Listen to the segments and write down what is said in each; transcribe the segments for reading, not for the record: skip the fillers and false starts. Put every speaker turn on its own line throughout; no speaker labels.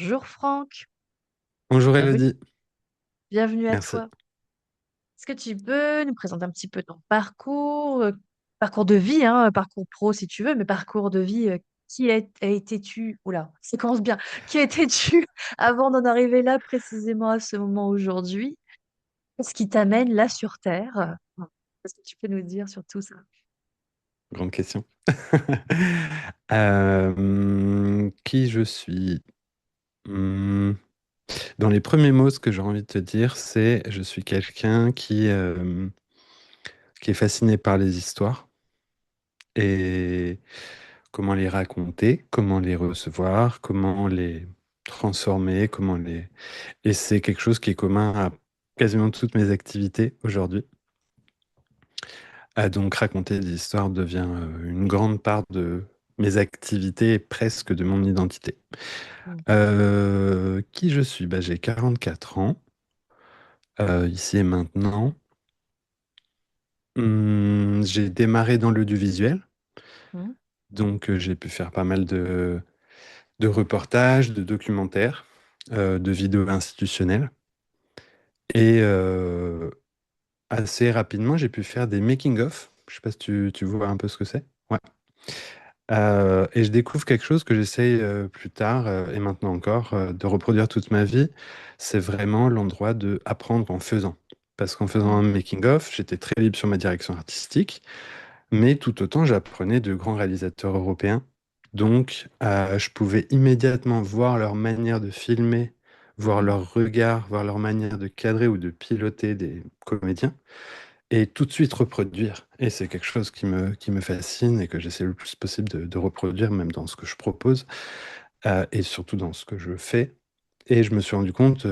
Bonjour Franck,
Bonjour
bienvenue,
Elodie,
bienvenue à
merci.
toi. Est-ce que tu peux nous présenter un petit peu ton parcours, parcours de vie, hein, parcours pro si tu veux, mais parcours de vie, étais-tu, oula, ça commence bien, qui étais-tu avant d'en arriver là précisément à ce moment aujourd'hui? Qu'est-ce qui t'amène là sur Terre? Qu'est-ce que tu peux nous dire sur tout ça?
Grande question. Qui je suis? Hmm, Dans les premiers mots, ce que j'ai envie de te dire, c'est je suis quelqu'un qui est fasciné par les histoires et comment les raconter, comment les recevoir, comment les transformer, Et c'est quelque chose qui est commun à quasiment toutes mes activités aujourd'hui. Donc raconter des histoires devient une grande part de mes activités et presque de mon identité.
Mm.
Qui je suis? J'ai 44 ans, ici et maintenant. J'ai démarré dans l'audiovisuel,
Mm.
donc j'ai pu faire pas mal de reportages, de documentaires, de vidéos institutionnelles. Et assez rapidement, j'ai pu faire des making-of. Je sais pas si tu vois un peu ce que c'est. Ouais. Et je découvre quelque chose que j'essaye plus tard et maintenant encore de reproduire toute ma vie. C'est vraiment l'endroit de apprendre en faisant. Parce qu'en faisant un
Mm.
making-of, j'étais très libre sur ma direction artistique, mais tout autant j'apprenais de grands réalisateurs européens. Donc, je pouvais immédiatement voir leur manière de filmer, voir
Mm.
leur regard, voir leur manière de cadrer ou de piloter des comédiens et tout de suite reproduire. Et c'est quelque chose qui me fascine et que j'essaie le plus possible de reproduire, même dans ce que je propose, et surtout dans ce que je fais. Et je me suis rendu compte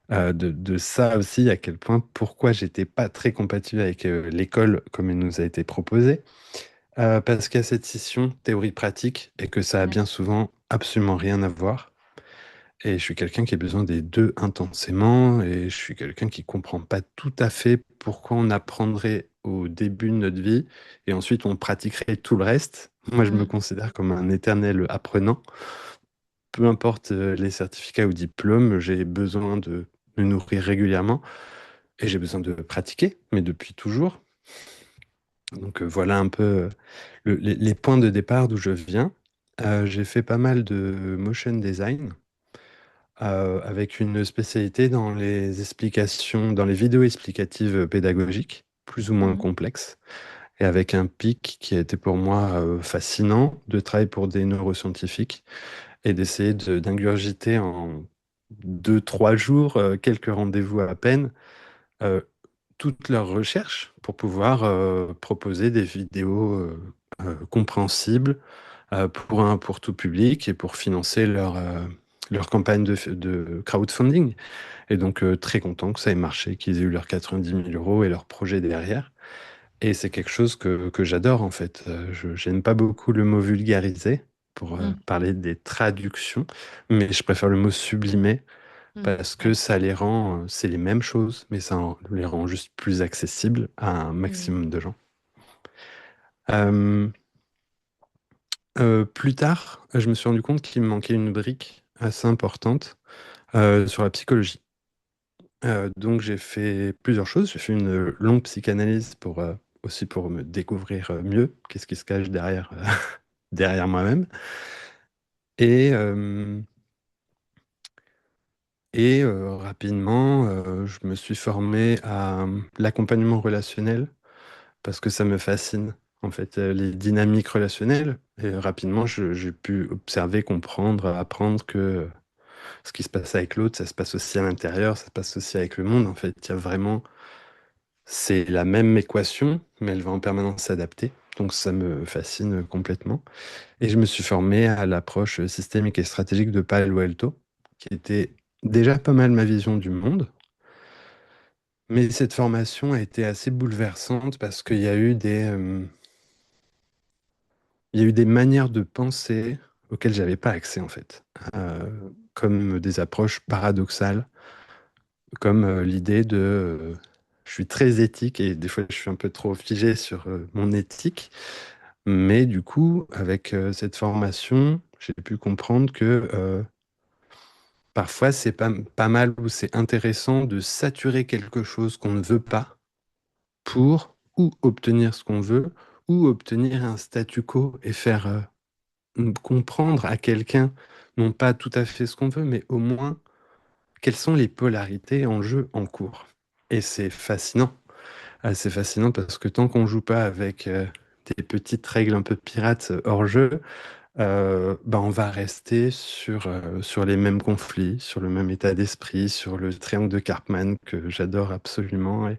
de ça aussi, à quel point, pourquoi j'étais pas très compatible avec l'école comme il nous a été proposé. Parce qu'il y a cette scission théorie-pratique et que ça a
Mm.
bien souvent absolument rien à voir. Et je suis quelqu'un qui a besoin des deux intensément, et je suis quelqu'un qui comprend pas tout à fait pourquoi on apprendrait au début de notre vie et ensuite on pratiquerait tout le reste. Moi, je me
Mm.
considère comme un éternel apprenant. Peu importe les certificats ou diplômes, j'ai besoin de me nourrir régulièrement et j'ai besoin de pratiquer, mais depuis toujours. Donc voilà un peu les points de départ d'où je viens. J'ai fait pas mal de motion design avec une spécialité dans les explications, dans les vidéos explicatives pédagogiques, plus ou moins
Mm.
complexes, et avec un pic qui a été pour moi fascinant de travailler pour des neuroscientifiques et d'essayer d'ingurgiter en 2, 3 jours, quelques rendez-vous à peine, euh, toutes leurs recherches pour pouvoir proposer des vidéos compréhensibles pour tout public et pour financer leur campagne de crowdfunding. Et donc, très content que ça ait marché, qu'ils aient eu leurs 90 000 euros et leur projet derrière. Et c'est quelque chose que j'adore, en fait. J'aime pas beaucoup le mot vulgarisé pour
Mm.
parler des traductions, mais je préfère le mot sublimer
Mm.
parce que
Ouais.
ça les rend, c'est les mêmes choses, mais les rend juste plus accessibles à un
Mm.
maximum de gens. Euh, Plus tard, je me suis rendu compte qu'il me manquait une brique assez importante sur la psychologie. Donc j'ai fait plusieurs choses. J'ai fait une longue psychanalyse aussi pour me découvrir mieux, qu'est-ce qui se cache derrière, derrière moi-même. Et, euh, rapidement, je me suis formé à l'accompagnement relationnel parce que ça me fascine, en fait, les dynamiques relationnelles. Et rapidement, j'ai pu observer, comprendre, apprendre que ce qui se passe avec l'autre, ça se passe aussi à l'intérieur, ça se passe aussi avec le monde. En fait, il y a vraiment, c'est la même équation, mais elle va en permanence s'adapter. Donc ça me fascine complètement. Et je me suis formé à l'approche systémique et stratégique de Palo Alto, qui était déjà pas mal ma vision du monde. Mais cette formation a été assez bouleversante parce qu'il y a eu il y a eu des manières de penser auxquelles j'avais pas accès en fait. Comme des approches paradoxales, comme l'idée je suis très éthique et des fois je suis un peu trop figé sur mon éthique, mais du coup avec cette formation j'ai pu comprendre que parfois c'est pas mal ou c'est intéressant de saturer quelque chose qu'on ne veut pas pour ou obtenir ce qu'on veut ou obtenir un statu quo et faire comprendre à quelqu'un, non pas tout à fait ce qu'on veut, mais au moins quelles sont les polarités en jeu en cours. Et c'est fascinant. Ah, c'est fascinant parce que tant qu'on joue pas avec des petites règles un peu pirates hors jeu, bah, on va rester sur les mêmes conflits, sur le même état d'esprit, sur le triangle de Karpman que j'adore absolument.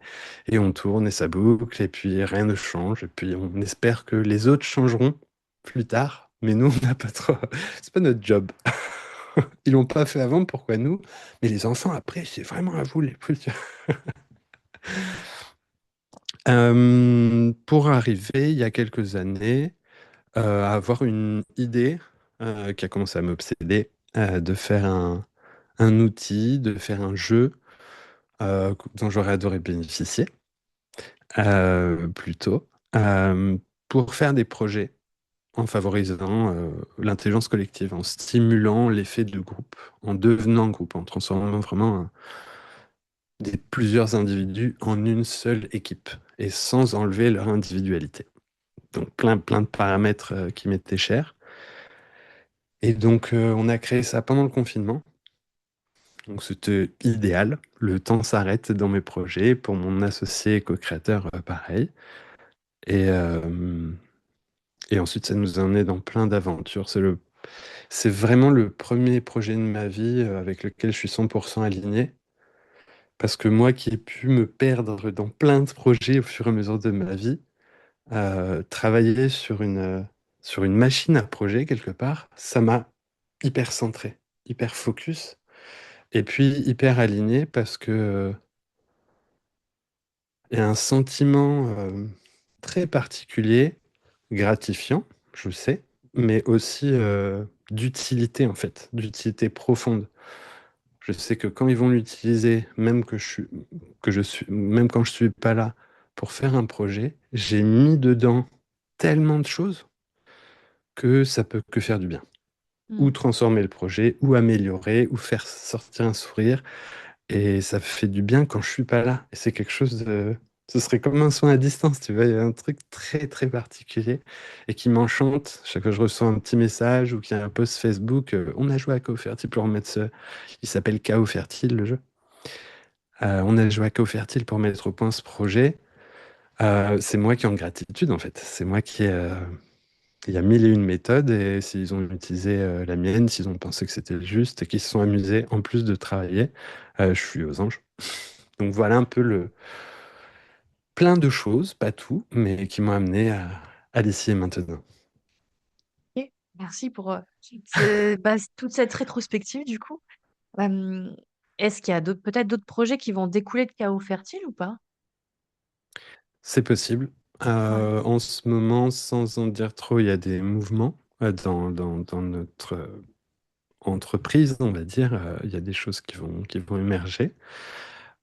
Et on tourne et ça boucle, et puis rien ne change. Et puis on espère que les autres changeront plus tard, mais nous, on n'a pas trop. C'est pas notre job. Ils l'ont pas fait avant, pourquoi nous? Mais les enfants, après, c'est vraiment à vous les plus. Pour arriver, il y a quelques années, à avoir une idée qui a commencé à m'obséder, de faire un outil, de faire un jeu dont j'aurais adoré bénéficier plus tôt, pour faire des projets en favorisant l'intelligence collective, en stimulant l'effet de groupe, en devenant groupe, en transformant vraiment plusieurs individus en une seule équipe et sans enlever leur individualité. Donc plein de paramètres qui m'étaient chers. Et donc on a créé ça pendant le confinement. Donc c'était idéal. Le temps s'arrête dans mes projets. Pour mon associé co-créateur, pareil. Et, euh, et ensuite, ça nous a emmené dans plein d'aventures. C'est vraiment le premier projet de ma vie avec lequel je suis 100% aligné. Parce que moi qui ai pu me perdre dans plein de projets au fur et à mesure de ma vie, travailler sur une machine à projet quelque part, ça m'a hyper centré, hyper focus, et puis hyper aligné parce que il y a un sentiment très particulier, gratifiant, je sais, mais aussi d'utilité en fait, d'utilité profonde. Je sais que quand ils vont l'utiliser, même quand je suis pas là pour faire un projet, j'ai mis dedans tellement de choses que ça peut que faire du bien. Ou
Mm.
transformer le projet, ou améliorer, ou faire sortir un sourire. Et ça fait du bien quand je suis pas là. Et c'est quelque chose de... Ce serait comme un soin à distance, tu vois. Il y a un truc très, très particulier et qui m'enchante. Chaque fois que je reçois un petit message ou qu'il y a un post Facebook, on a joué à Chaos Fertile pour remettre ce... Il s'appelle Chaos Fertile, le jeu. On a joué à Chaos Fertile pour mettre au point ce projet. C'est moi qui en gratitude, en fait. C'est moi qui... Il y a mille et une méthodes et s'ils ont utilisé la mienne, s'ils ont pensé que c'était le juste et qu'ils se sont amusés en plus de travailler, je suis aux anges. Donc voilà un peu plein de choses, pas tout, mais qui m'ont amené à l'ici et maintenant.
Ok. Merci pour toute cette rétrospective du coup. Euh, Est-ce qu'il y a peut-être d'autres projets qui vont découler de Chaos Fertile ou pas?
C'est possible.
Ouais.
En ce moment, sans en dire trop, il y a des mouvements dans notre entreprise, on va dire. Il y a des choses qui vont émerger.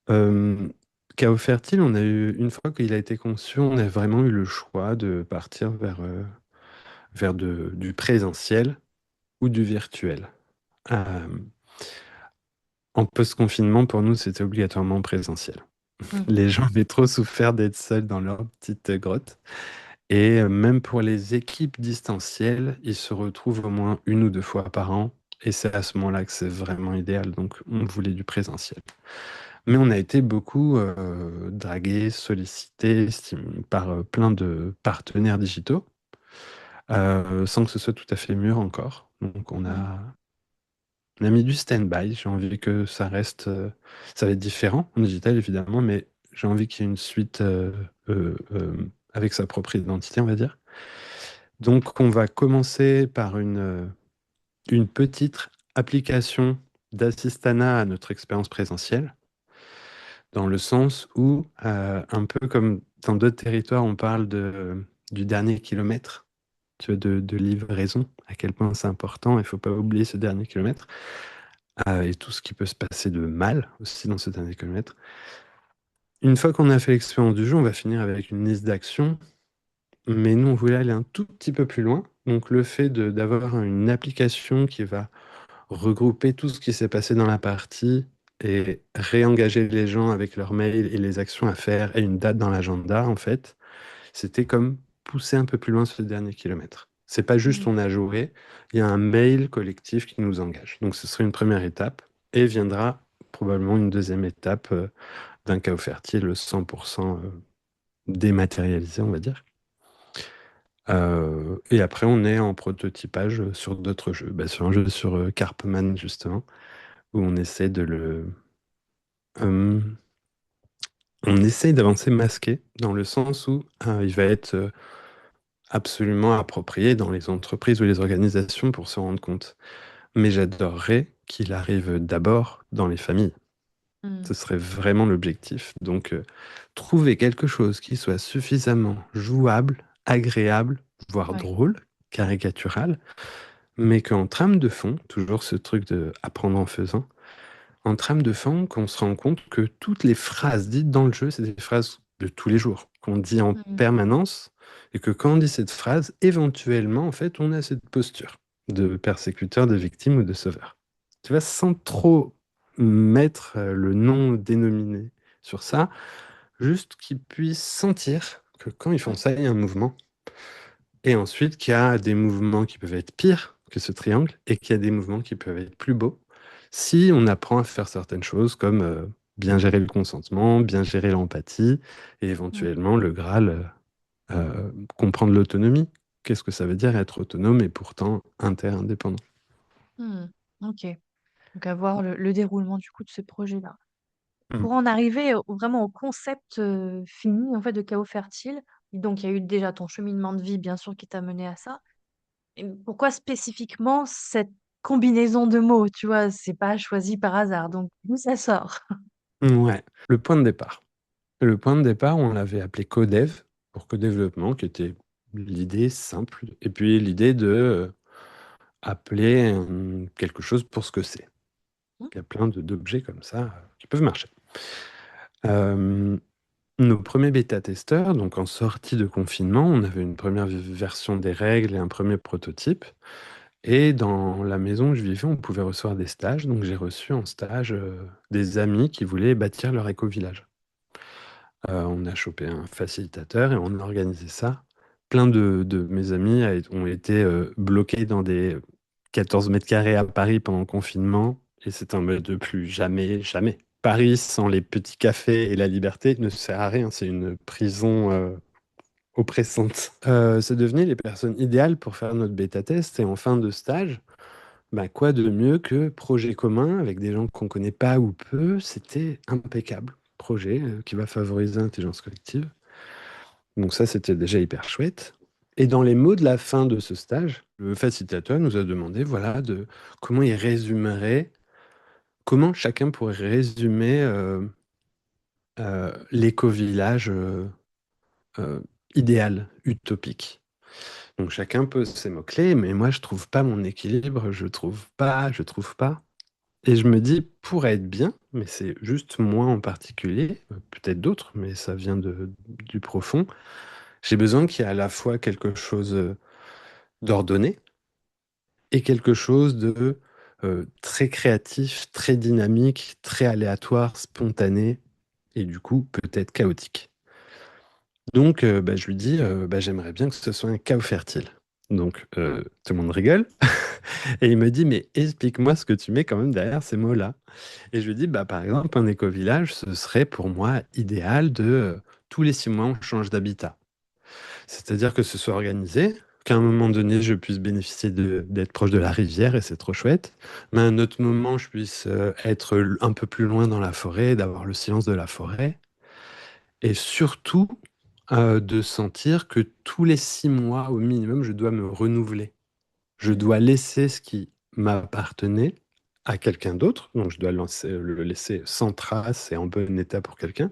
Euh, Chaos Fertile, on a eu, une fois qu'il a été conçu, on a vraiment eu le choix de partir vers du présentiel ou du virtuel. Euh, En post-confinement, pour nous, c'était obligatoirement présentiel.
Mm.
Les gens avaient trop souffert d'être seuls dans leur petite grotte. Et même pour les équipes distancielles, ils se retrouvent au moins une ou deux fois par an. Et c'est à ce moment-là que c'est vraiment idéal. Donc, on voulait du présentiel. Mais on a été beaucoup dragués, sollicités par plein de partenaires digitaux, sans que ce soit tout à fait mûr encore. Donc,
Mm.
on a mis du stand-by. J'ai envie que ça reste. Ça va être différent en digital, évidemment, mais j'ai envie qu'il y ait une suite avec sa propre identité, on va dire. Donc, on va commencer par une petite application d'assistanat à notre expérience présentielle, dans le sens où, un peu comme dans d'autres territoires, on parle du dernier kilomètre, tu vois, de livraison, à quel point c'est important, il ne faut pas oublier ce dernier kilomètre, et tout ce qui peut se passer de mal aussi dans ce dernier kilomètre. Une fois qu'on a fait l'expérience du jeu, on va finir avec une liste d'actions, mais nous, on voulait aller un tout petit peu plus loin. Donc, le fait d'avoir une application qui va regrouper tout ce qui s'est passé dans la partie et réengager les gens avec leurs mails et les actions à faire et une date dans l'agenda, en fait, c'était comme pousser un peu plus loin ce dernier kilomètre. C'est pas juste
Mm.
on a joué, il y a un mail collectif qui nous engage. Donc ce serait une première étape et viendra probablement une deuxième étape d'un chaos fertile 100% dématérialisé, on va dire. Et après, on est en prototypage sur d'autres jeux. Bah, sur un jeu sur Carpman, justement, où on essaie de le... euh, on essaye d'avancer masqué, dans le sens où il va être absolument approprié dans les entreprises ou les organisations pour se rendre compte. Mais j'adorerais qu'il arrive d'abord dans les familles. Ce
Mm.
serait vraiment l'objectif. Donc, trouver quelque chose qui soit suffisamment jouable, agréable, voire
Ouais.
drôle, caricatural, mais qu'en trame de fond, toujours ce truc de apprendre en faisant, en trame de fond, qu'on se rend compte que toutes les phrases dites dans le jeu, c'est des phrases de tous les jours, qu'on dit en
Mm.
permanence, et que quand on dit cette phrase, éventuellement, en fait, on a cette posture de persécuteur, de victime ou de sauveur. Tu vois, sans trop mettre le nom dénominé sur ça, juste qu'ils puissent sentir que quand ils font
Ouais.
ça, il y a un mouvement, et ensuite qu'il y a des mouvements qui peuvent être pires que ce triangle, et qu'il y a des mouvements qui peuvent être plus beaux si on apprend à faire certaines choses comme bien gérer le consentement, bien gérer l'empathie, et
Mm.
éventuellement le Graal, comprendre l'autonomie. Qu'est-ce que ça veut dire être autonome et pourtant inter-indépendant?
Mm. Ok. Donc, à voir le déroulement du coup de ce projet-là.
Mm.
Pour en arriver vraiment au concept fini en fait de Chaos Fertile, donc il y a eu déjà ton cheminement de vie, bien sûr, qui t'a mené à ça. Et pourquoi spécifiquement cette combinaison de mots, tu vois, c'est pas choisi par hasard, donc d'où ça sort?
Ouais, le point de départ. Le point de départ, on l'avait appelé codev pour co-développement, qui était l'idée simple, et puis l'idée de appeler quelque chose pour ce que c'est.
Hmm.
Il y a plein d'objets comme ça qui peuvent marcher. Euh, Nos premiers bêta-testeurs, donc en sortie de confinement, on avait une première version des règles et un premier prototype. Et dans la maison où je vivais, on pouvait recevoir des stages. Donc j'ai reçu en stage des amis qui voulaient bâtir leur éco-village. On a chopé un facilitateur et on a organisé ça. Plein de mes amis ont été bloqués dans des 14 mètres carrés à Paris pendant le confinement. Et c'est un mode de plus jamais, jamais. Paris sans les petits cafés et la liberté ne sert à rien. C'est une prison oppressante. C'est devenu les personnes idéales pour faire notre bêta-test. Et en fin de stage, bah, quoi de mieux que projet commun avec des gens qu'on connaît pas ou peu? C'était impeccable. Projet qui va favoriser l'intelligence collective. Donc ça, c'était déjà hyper chouette. Et dans les mots de la fin de ce stage, le facilitateur nous a demandé, voilà, de comment il résumerait, comment chacun pourrait résumer l'éco-village euh, idéal, utopique. Donc chacun pose ses mots-clés, mais moi je trouve pas mon équilibre, je trouve pas. Et je me dis, pour être bien, mais c'est juste moi en particulier, peut-être d'autres, mais ça vient du profond, j'ai besoin qu'il y ait à la fois quelque chose d'ordonné et quelque chose de très créatif, très dynamique, très aléatoire, spontané, et du coup peut-être chaotique. Donc bah, je lui dis, bah, j'aimerais bien que ce soit un chaos fertile. Donc tout le monde rigole, et il me dit, mais explique-moi ce que tu mets quand même derrière ces mots-là. Et je lui dis, bah, par exemple, un éco-village, ce serait pour moi idéal de tous les 6 mois, on change d'habitat. C'est-à-dire que ce soit organisé, qu'à un moment donné, je puisse bénéficier d'être proche de la rivière et c'est trop chouette. Mais à un autre moment, je puisse être un peu plus loin dans la forêt, d'avoir le silence de la forêt. Et surtout, de sentir que tous les 6 mois, au minimum, je dois me renouveler. Je
Hmm.
dois laisser ce qui m'appartenait à quelqu'un d'autre, donc je dois le laisser sans trace et en bon état pour quelqu'un,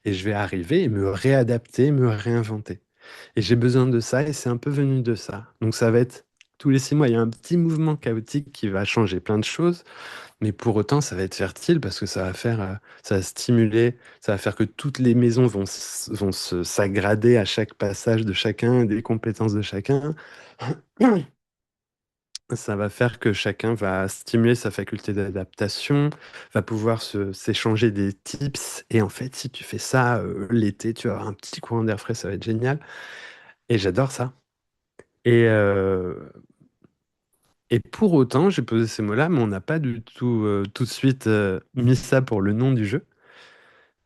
et je vais arriver et me réadapter, me réinventer. Et j'ai besoin de ça, et c'est un peu venu de ça. Donc ça va être tous les 6 mois, il y a un petit mouvement chaotique qui va changer plein de choses, mais pour autant, ça va être fertile parce que ça va faire, ça va stimuler, ça va faire que toutes les maisons vont s'aggrader à chaque passage de chacun, des compétences de chacun. ça va faire que chacun va stimuler sa faculté d'adaptation, va pouvoir s'échanger des tips. Et en fait, si tu fais ça l'été, tu vas avoir un petit courant d'air frais, ça va être génial. Et j'adore ça. Et, euh, et pour autant, j'ai posé ces mots-là, mais on n'a pas du tout tout de suite mis ça pour le nom du jeu.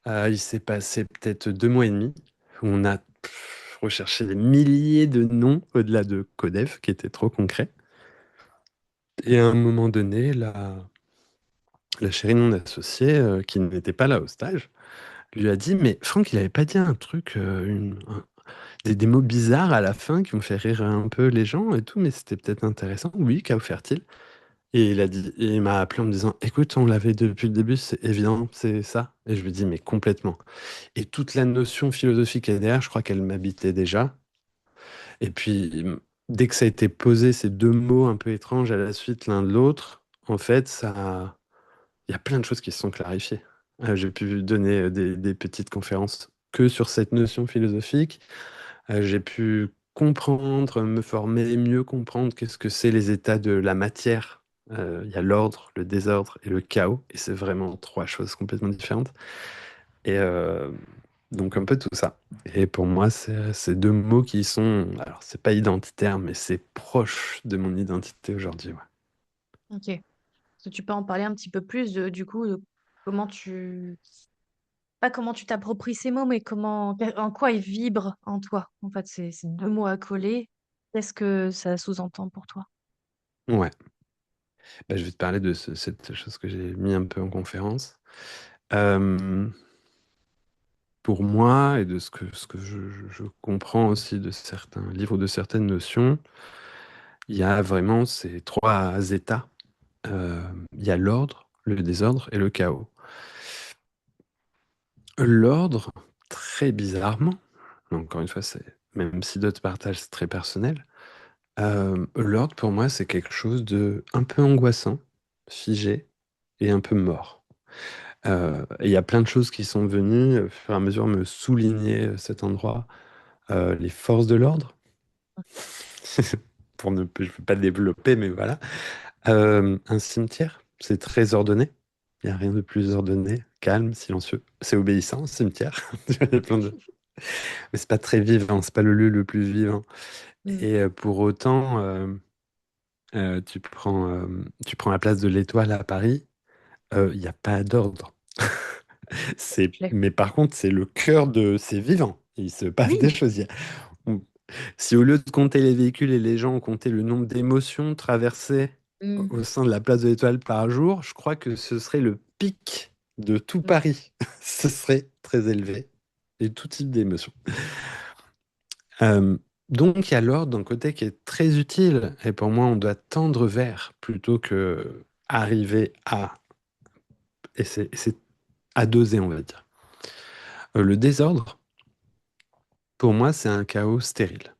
Il s'est passé peut-être 2 mois et demi où on a recherché des milliers de noms au-delà de Codef, qui était trop concret. Et à un moment donné, la chérie de mon associé, qui n'était pas là au stage, lui a dit, mais Franck, il avait pas dit un truc, des mots bizarres à la fin qui ont fait rire un peu les gens et tout, mais c'était peut-être intéressant. Oui, qu'a offert-il? Et il m'a appelé en me disant, écoute, on l'avait depuis le début, c'est évident, c'est ça. Et je lui dis, mais complètement. Et toute la notion philosophique est derrière, je crois qu'elle m'habitait déjà. Et puis, dès que ça a été posé, ces deux mots un peu étranges à la suite l'un de l'autre, en fait, il y a plein de choses qui se sont clarifiées. J'ai pu donner des petites conférences que sur cette notion philosophique. J'ai pu comprendre, me former, mieux comprendre qu'est-ce que c'est les états de la matière. Il y a l'ordre, le désordre et le chaos. Et c'est vraiment trois choses complètement différentes. Et donc un peu tout ça. Et pour moi, c'est deux mots qui sont, alors c'est pas identitaire, mais c'est proche de mon identité aujourd'hui. Ouais.
Ok. Est-ce que tu peux en parler un petit peu plus du coup, de comment tu... Pas comment tu t'appropries ces mots, mais en quoi ils vibrent en toi. En fait, c'est deux mots à coller. Qu'est-ce que ça sous-entend pour toi?
Ouais. Bah, je vais te parler de cette chose que j'ai mis un peu en conférence. Euh, pour moi, et de ce que je comprends aussi de certains livres, de certaines notions, il y a vraiment ces trois états. Il y a l'ordre, le désordre et le chaos. L'ordre, très bizarrement, encore une fois, même si d'autres partagent, c'est très personnel. L'ordre, pour moi, c'est quelque chose de un peu angoissant, figé et un peu mort. Et il y a plein de choses qui sont venues au fur et à mesure me souligner cet endroit. Les forces de l'ordre, je ne peux pas le développer, mais voilà. Un cimetière, c'est très ordonné. Il n'y a rien de plus ordonné, calme, silencieux. C'est obéissant, un cimetière. Il y a plein de... Mais c'est pas très vivant, c'est pas le lieu le plus vivant.
Mm.
Et pour autant, tu prends la place de l'Étoile à Paris, il n'y a pas d'ordre.
Clair.
Mais par contre, c'est le cœur de... C'est vivant. Il se passe des
Oui.
choses. On- Si au lieu de compter les véhicules et les gens, on comptait le nombre d'émotions traversées
Mm.
au sein de la place de l'Étoile par jour, je crois que ce serait le pic de tout
Mm.
Paris. Ce serait très élevé. Et tout type d'émotions. Euh, donc, il y a l'ordre d'un côté qui est très utile. Et pour moi, on doit tendre vers plutôt que arriver à. Et c'est à doser, on va dire. Le désordre, pour moi, c'est un chaos stérile.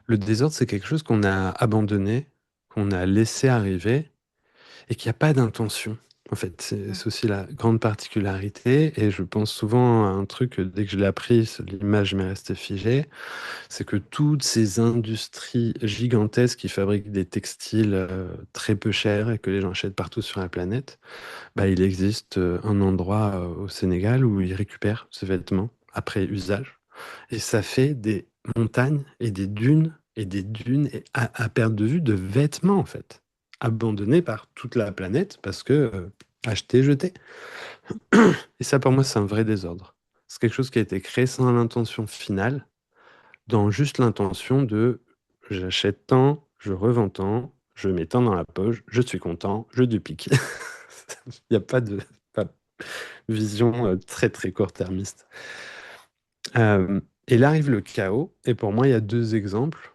Le désordre, c'est quelque chose qu'on a abandonné, qu'on a laissé arriver et qu'il n'y a pas d'intention. En fait, c'est
Mm.
c'est aussi la grande particularité. Et je pense souvent à un truc, dès que je l'ai appris, l'image m'est restée figée. C'est que toutes ces industries gigantesques qui fabriquent des textiles très peu chers et que les gens achètent partout sur la planète, bah, il existe un endroit au Sénégal où ils récupèrent ces vêtements après usage. Et ça fait des montagnes et des dunes et des dunes à perte de vue de vêtements, en fait, abandonnés par toute la planète parce que achetés, jetés. Et ça, pour moi, c'est un vrai désordre. C'est quelque chose qui a été créé sans l'intention finale, dans juste l'intention de j'achète tant, je revends tant, je mets tant dans la poche, je suis content, je duplique. Il n'y a pas de vision très très court-termiste. Et là arrive le chaos, et pour moi, il y a deux exemples.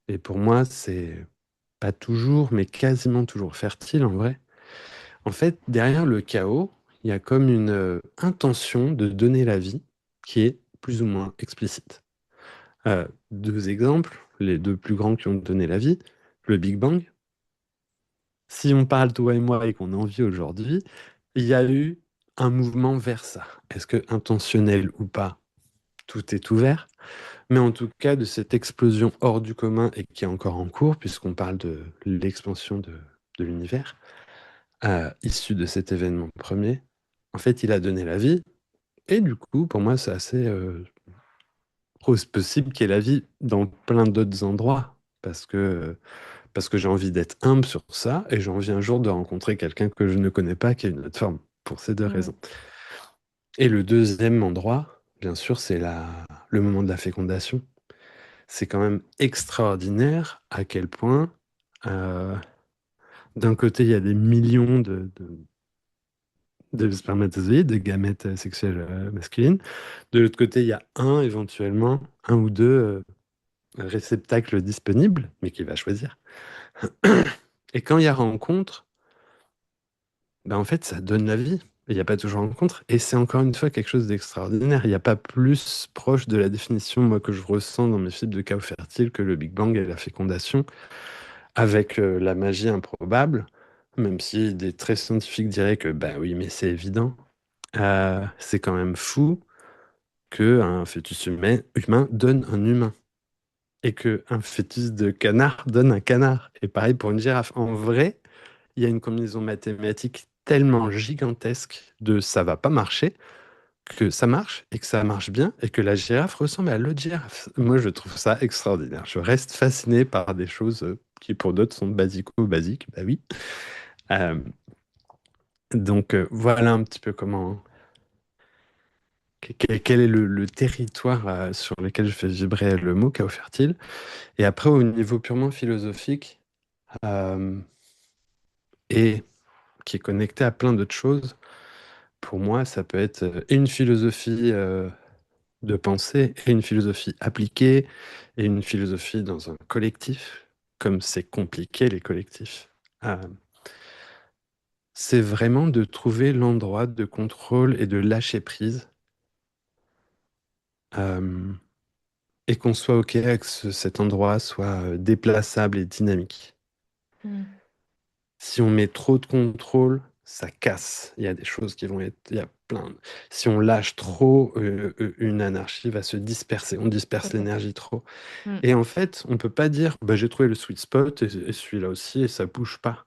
Et pour moi, c'est pas toujours, mais quasiment toujours fertile en vrai. En fait, derrière le chaos, il y a comme une intention de donner la vie qui est plus ou moins explicite. Deux exemples, les deux plus grands qui ont donné la vie, le Big Bang. Si on parle toi et moi et qu'on en vit aujourd'hui, il y a eu un mouvement vers ça. Est-ce que intentionnel ou pas? tout est ouvert. Mais en tout cas, de cette explosion hors du commun et qui est encore en cours, puisqu'on parle de l'expansion de l'univers, issu de cet événement premier, en fait, il a donné la vie. Et du coup, pour moi, c'est assez possible qu'il y ait la vie dans plein d'autres endroits. Parce que j'ai envie d'être humble sur ça et j'ai envie un jour de rencontrer quelqu'un que je ne connais pas qui a une autre forme, pour ces deux
Mm.
raisons. Et le deuxième endroit, bien sûr, c'est le moment de la fécondation. C'est quand même extraordinaire à quel point, euh, d'un côté, il y a des millions de spermatozoïdes, de gamètes sexuelles masculines. De l'autre côté, il y a éventuellement, un ou deux réceptacles disponibles, mais qui va choisir. Et quand il y a rencontre, ben en fait, ça donne la vie. Il n'y a pas toujours rencontre. Et c'est encore une fois quelque chose d'extraordinaire. Il n'y a pas plus proche de la définition, moi, que je ressens dans mes fibres de chaos fertile que le Big Bang et la fécondation, avec la magie improbable, même si des très scientifiques diraient que, bah oui, mais c'est évident. C'est quand même fou qu'un fœtus humain donne un humain. Et qu'un fœtus de canard donne un canard. Et pareil pour une girafe. En vrai, il y a une combinaison mathématique tellement gigantesque de ça va pas marcher, que ça marche et que ça marche bien et que la girafe ressemble à l'autre girafe. Moi, je trouve ça extraordinaire. Je reste fasciné par des choses qui pour d'autres sont basico-basiques. Bah oui. Euh, donc voilà un petit peu comment, quel est le territoire sur lequel je fais vibrer le mot chaos fertile. Et après, au niveau purement philosophique, euh, et qui est connecté à plein d'autres choses, pour moi, ça peut être une philosophie de pensée et une philosophie appliquée et une philosophie dans un collectif, comme c'est compliqué les collectifs. Euh, c'est vraiment de trouver l'endroit de contrôle et de lâcher prise euh, et qu'on soit OK avec cet endroit soit déplaçable et dynamique.
Mm.
Si on met trop de contrôle, ça casse. Il y a des choses qui vont être. Il y a plein. Si on lâche trop, une anarchie va se disperser. On
Tout à
disperse
fait.
l'énergie trop.
Mm.
Et en fait, on peut pas dire, bah, j'ai trouvé le sweet spot et celui-là aussi, et ça bouge pas.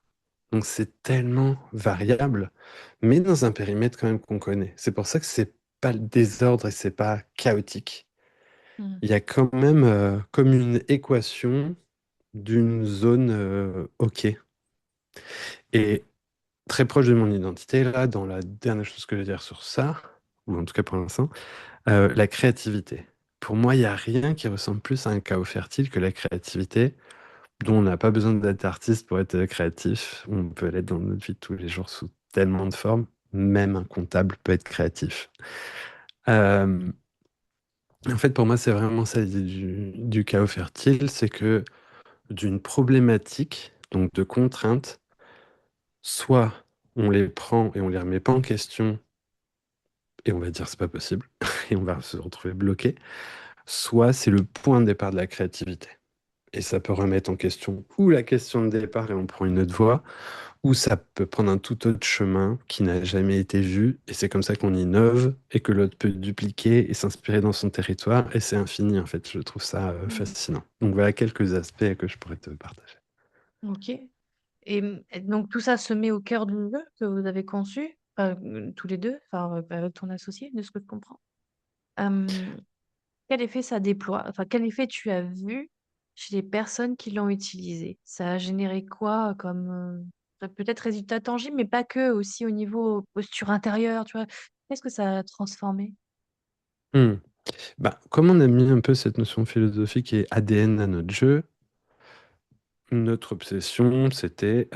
Donc c'est tellement variable, mais dans un périmètre quand même qu'on connaît. C'est pour ça que c'est pas le désordre et c'est pas chaotique.
Mm.
Il y a quand même comme une équation d'une zone OK. Et très proche de mon identité, là, dans la dernière chose que je vais dire sur ça, ou en tout cas pour l'instant, la créativité. Pour moi, il n'y a rien qui ressemble plus à un chaos fertile que la créativité, dont on n'a pas besoin d'être artiste pour être créatif. On peut l'être dans notre vie de tous les jours sous tellement de formes. Même un comptable peut être créatif. Euh, En fait, pour moi, c'est vraiment ça l'idée du chaos fertile, c'est que d'une problématique, donc de contraintes, soit on les prend et on les remet pas en question et on va dire c'est pas possible et on va se retrouver bloqué, soit c'est le point de départ de la créativité. Et ça peut remettre en question ou la question de départ et on prend une autre voie, ou ça peut prendre un tout autre chemin qui n'a jamais été vu et c'est comme ça qu'on innove et que l'autre peut dupliquer et s'inspirer dans son territoire et c'est infini en fait. Je trouve ça
Mm.
fascinant. Donc voilà quelques aspects que je pourrais te partager.
Ok. Et donc tout ça se met au cœur du jeu que vous avez conçu, tous les deux, enfin, avec ton associé, de ce que je comprends. Euh, Quel effet ça déploie? Enfin, quel effet tu as vu chez les personnes qui l'ont utilisé? Ça a généré quoi comme peut-être résultat tangible, mais pas que, aussi au niveau posture intérieure, tu vois? Qu'est-ce que ça a transformé?
Hmm. Bah, comme on a mis un peu cette notion philosophique et ADN à notre jeu, notre obsession, c'était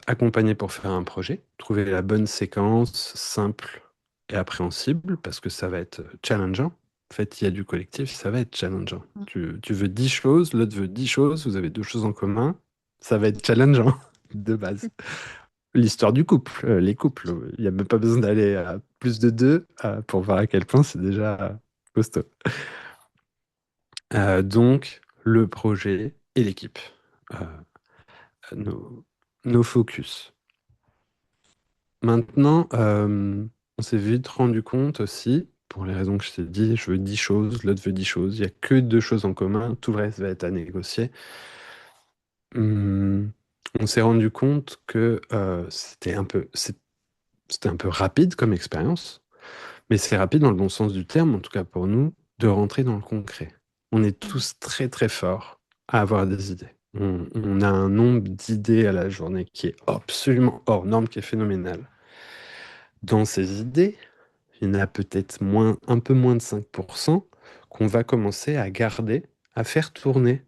accompagner pour faire un projet, trouver la bonne séquence simple et appréhensible, parce que ça va être challengeant. En fait, il y a du collectif, ça va être challengeant.
Mm.
Tu veux 10 choses, l'autre veut 10 choses, vous avez deux choses en commun, ça va être challengeant de base. L'histoire du couple, les couples, il n'y a même pas besoin d'aller à plus de deux pour voir à quel point c'est déjà costaud. Donc, le projet et l'équipe. Euh, nos, nos focus. Maintenant, on s'est vite rendu compte aussi, pour les raisons que je t'ai dit. Je veux 10 choses, l'autre veut 10 choses. Il n'y a que deux choses en commun, tout le reste va être à négocier. Hum, on s'est rendu compte que c'était un peu rapide comme expérience, mais c'est rapide dans le bon sens du terme, en tout cas pour nous, de rentrer dans le concret. On est
Mhm.
tous très très forts à avoir des idées. On a un nombre d'idées à la journée qui est absolument hors norme, qui est phénoménal. Dans ces idées, il y en a peut-être un peu moins de 5% qu'on va commencer à garder, à faire tourner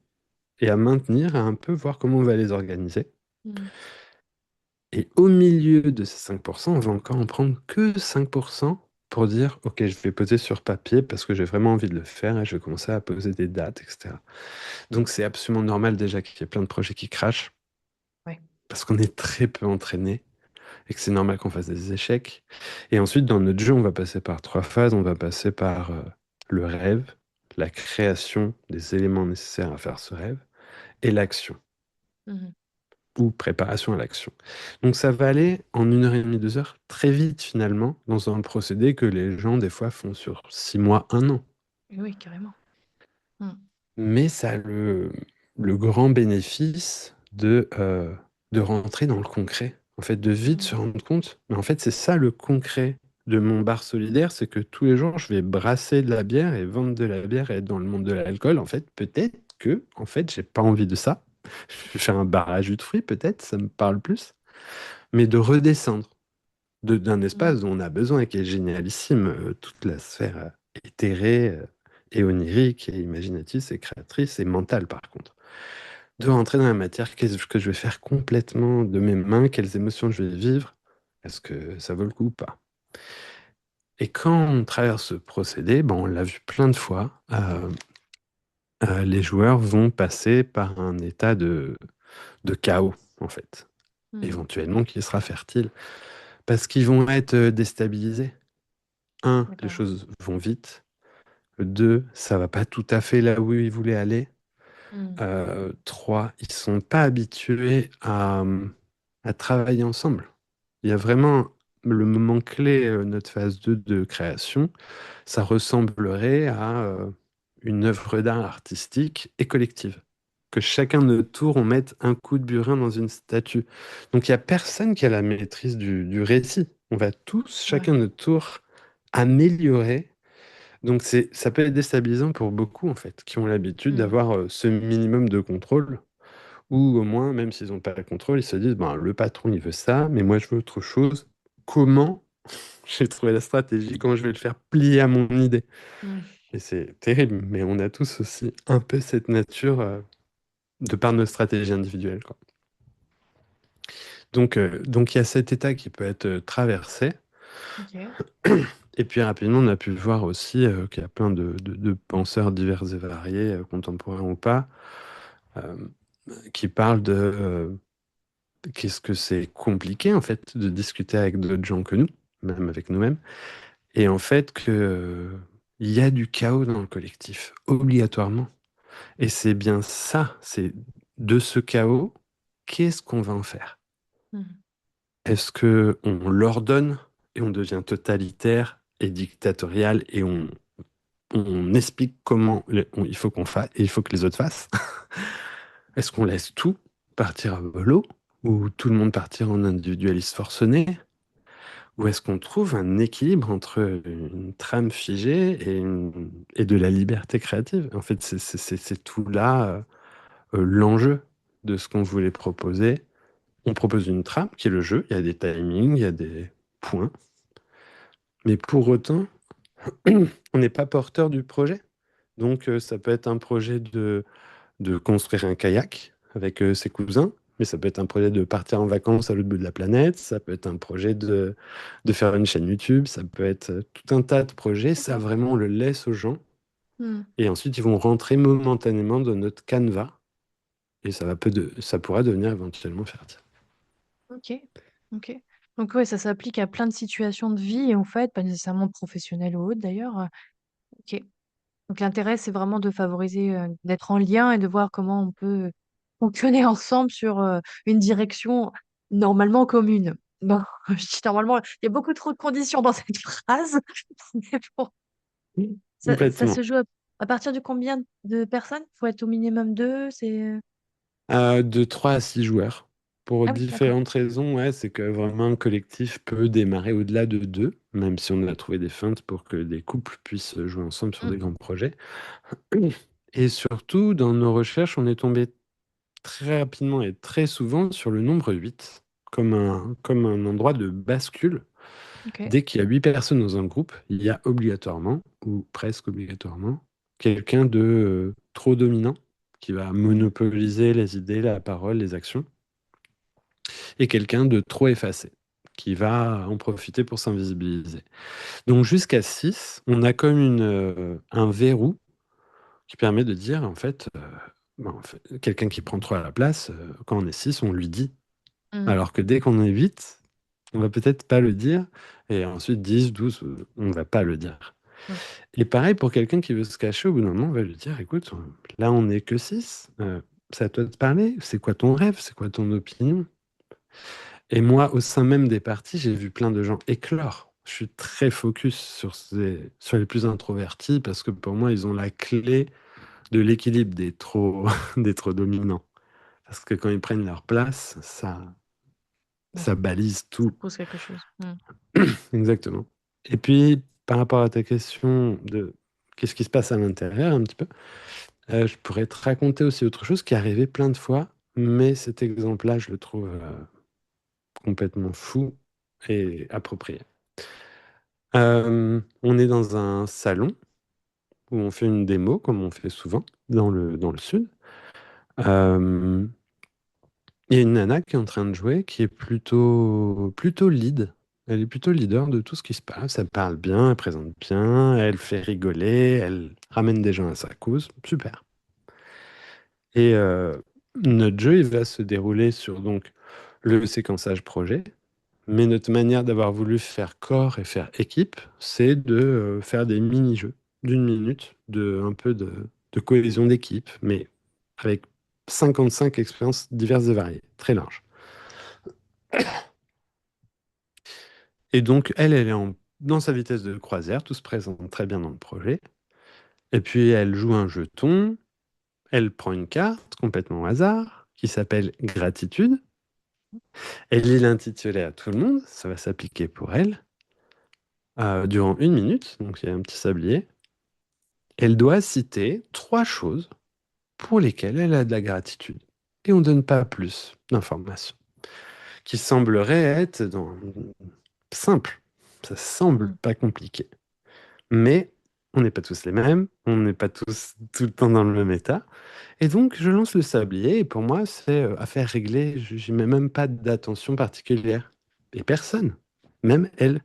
et à maintenir, à un peu voir comment on va les organiser.
Mhm.
Et au milieu de ces 5%, on va encore en prendre que 5% pour dire, OK, je vais poser sur papier parce que j'ai vraiment envie de le faire et je vais commencer à poser des dates, etc. Donc c'est absolument normal déjà qu'il y ait plein de projets qui crachent
Ouais.
parce qu'on est très peu entraîné et que c'est normal qu'on fasse des échecs. Et ensuite, dans notre jeu, on va passer par trois phases. On va passer par le rêve, la création des éléments nécessaires à faire ce rêve et l'action
Mhm.
ou préparation à l'action. Donc ça va aller en 1 heure et demie, 2 heures, très vite finalement, dans un procédé que les gens des fois font sur 6 mois, 1 an.
Oui, carrément. Mhm.
Mais ça a le grand bénéfice de rentrer dans le concret. En fait, de vite
Mhm.
se rendre compte. Mais en fait, c'est ça le concret de mon bar solidaire, c'est que tous les jours, je vais brasser de la bière et vendre de la bière et être dans le monde de l'alcool. En fait, peut-être que, en fait, j'ai pas envie de ça. Je vais faire un bar à jus de fruits, peut-être, ça me parle plus. Mais de redescendre d'un
Mhm.
espace dont on a besoin et qui est génialissime, toute la sphère éthérée et onirique et imaginatrice et créatrice et mentale par contre. De rentrer dans la matière, qu'est-ce que je vais faire complètement de mes mains, quelles émotions je vais vivre, est-ce que ça vaut le coup ou pas? Et quand on traverse ce procédé, bon, on l'a vu plein de fois, les joueurs vont passer par un état de chaos, en fait,
Mhm.
éventuellement qui sera fertile, parce qu'ils vont être déstabilisés. Un, les
D'accord.
choses vont vite. Deux, ça va pas tout à fait là où ils voulaient aller.
Mhm.
Trois, ils sont pas habitués à travailler ensemble. Il y a vraiment le moment clé, notre phase 2 de création, ça ressemblerait à une œuvre d'art artistique et collective. Que chacun de notre tour, on mette un coup de burin dans une statue. Donc il n'y a personne qui a la maîtrise du récit. On va tous, chacun
Ouais.
de notre tour, améliorer. Donc ça peut être déstabilisant pour beaucoup, en fait, qui ont l'habitude
Mhm.
d'avoir ce minimum de contrôle, ou au moins, même s'ils n'ont pas le contrôle, ils se disent, ben, le patron, il veut ça, mais moi, je veux autre chose. Comment j'ai trouvé la stratégie, comment je vais le faire plier à mon idée?
Mhm.
Et c'est terrible, mais on a tous aussi un peu cette nature de par nos stratégies individuelles, quoi. Donc il y a cet état qui peut être traversé.
Ok.
Et puis rapidement, on a pu voir aussi qu'il y a plein de penseurs divers et variés, contemporains ou pas, euh, qui parlent de qu'est-ce que c'est compliqué en fait de discuter avec d'autres gens que nous, même avec nous-mêmes, et en fait que il y a du chaos dans le collectif, obligatoirement. Et c'est bien ça, c'est de ce chaos, qu'est-ce qu'on va en faire?
Mhm.
Est-ce que on l'ordonne et on devient totalitaire et dictatorial et on explique comment il faut qu'on fasse et il faut que les autres fassent? Est-ce qu'on laisse tout partir à volo ou tout le monde partir en individualiste forcené? Ou est-ce qu'on trouve un équilibre entre une trame figée et de la liberté créative? En fait, c'est tout là l'enjeu de ce qu'on voulait proposer. On propose une trame qui est le jeu, il y a des timings, il y a des points, mais pour autant, on n'est pas porteur du projet. Donc, ça peut être un projet de construire un kayak avec ses cousins, mais ça peut être un projet de partir en vacances à l'autre bout de la planète, ça peut être un projet de faire une chaîne YouTube, ça peut être tout un tas de projets. Ça,
D'accord.
vraiment, on le laisse aux gens.
Mhm.
Et ensuite, ils vont rentrer momentanément dans notre canevas. Et ça pourra devenir éventuellement fertile.
Ok. Ok. Donc ouais, ça s'applique à plein de situations de vie, en fait, pas nécessairement professionnelles ou autres d'ailleurs. Ok. Donc l'intérêt, c'est vraiment de favoriser, d'être en lien et de voir comment on peut fonctionner ensemble sur, une direction normalement commune. Bon, je dis normalement, il y a beaucoup trop de conditions dans cette phrase, mais bon. Ça
Complètement.
se joue à partir de combien de personnes? Faut être au minimum deux, c'est...
De 3 à 6 joueurs. Pour
Ah oui, d'accord.
différentes raisons, ouais, c'est que vraiment un collectif peut démarrer au-delà de 2, même si on a trouvé des feintes pour que des couples puissent jouer ensemble sur
Mm.
des grands projets. Et surtout, dans nos recherches, on est tombé très rapidement et très souvent sur le nombre 8 comme un endroit de bascule.
Ok.
Dès qu'il y a 8 personnes dans un groupe, il y a obligatoirement, ou presque obligatoirement, quelqu'un de trop dominant qui va
Mm.
monopoliser les idées, la parole, les actions, et quelqu'un de trop effacé qui va en profiter pour s'invisibiliser. Donc jusqu'à 6, on a comme un verrou qui permet de dire, en fait, quelqu'un qui prend trop à la place, quand on est 6, on lui dit.
Mm.
Alors que dès qu'on est 8, on va peut-être pas le dire, et ensuite 10, 12, on ne va pas le dire.
Mm.
Et pareil pour quelqu'un qui veut se cacher, au bout d'un moment, on va lui dire, écoute, là on n'est que 6, c'est à toi de parler, c'est quoi ton rêve, c'est quoi ton opinion? Et moi, au sein même des parties, j'ai vu plein de gens éclore. Je suis très focus sur les plus introvertis parce que pour moi, ils ont la clé de l'équilibre des trop, des trop dominants. Parce que quand ils prennent leur place,
Ouais,
ça balise
ça
tout.
pose quelque chose. Mm.
Exactement. Et puis, par rapport à ta question de qu'est-ce qui se passe à l'intérieur, un petit peu, je pourrais te raconter aussi autre chose qui est arrivé plein de fois, mais cet exemple-là, je le trouve complètement fou et approprié. On est dans un salon où on fait une démo, comme on fait souvent dans le sud. Euh, Il y a une nana qui est en train de jouer, qui est plutôt lead. Elle est plutôt leader de tout ce qui se passe. Elle parle bien, elle présente bien, elle fait rigoler, elle ramène des gens à sa cause. Super. Et notre jeu, il va se dérouler sur donc le séquençage projet. Mais notre manière d'avoir voulu faire corps et faire équipe, c'est de faire des mini-jeux d'une minute, un peu de cohésion d'équipe, mais avec 55 expériences diverses et variées, très larges. Et donc, elle est dans sa vitesse de croisière, tout se présente très bien dans le projet. Et puis, elle joue un jeton, elle prend une carte complètement au hasard, qui s'appelle Gratitude. Elle lit l'intitulé à tout le monde, ça va s'appliquer pour elle, durant 1 minute, donc il y a un petit sablier. Elle doit citer 3 choses pour lesquelles elle a de la gratitude. Et on ne donne pas plus d'informations, qui sembleraient être simples. Ça semble
Mm.
pas compliqué. Mais on n'est pas tous les mêmes, on n'est pas tous tout le temps dans le même état. Et donc, je lance le sablier, et pour moi, c'est affaire réglée. Je n'y mets même pas d'attention particulière. Et personne, même elle.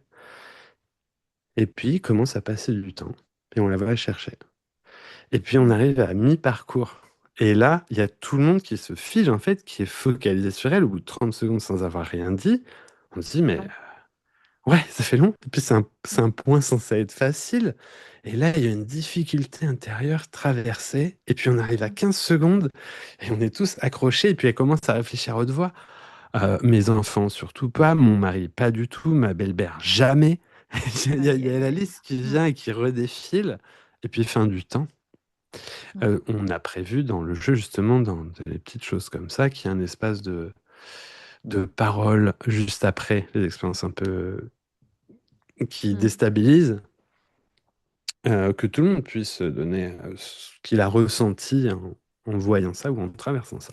Et puis, il commence à passer du temps, et on la va chercher. Et puis, on
Mm.
arrive à mi-parcours. Et là, il y a tout le monde qui se fige, en fait, qui est focalisé sur elle au bout de 30 secondes sans avoir rien dit. On se dit,
C'est
mais
long.
ouais, ça fait long. Et puis c'est
Mm.
un point censé être facile. Et là, il y a une difficulté intérieure traversée. Et puis on arrive à
Mm.
15 secondes et on est tous accrochés. Et puis elle commence à réfléchir à haute voix. Mes enfants, surtout pas. Mon mari, pas du tout. Ma belle-mère, jamais. Il
Aïe,
y a
aïe,
la
aïe.
liste qui
Mm.
vient et qui redéfile. Et puis fin du temps.
Mm.
On a prévu dans le jeu, justement, dans des petites choses comme ça, qu'il y a un espace de parole juste après les expériences un peu qui
Mm.
déstabilisent. Que tout le monde puisse donner ce qu'il a ressenti en voyant ça ou en traversant ça.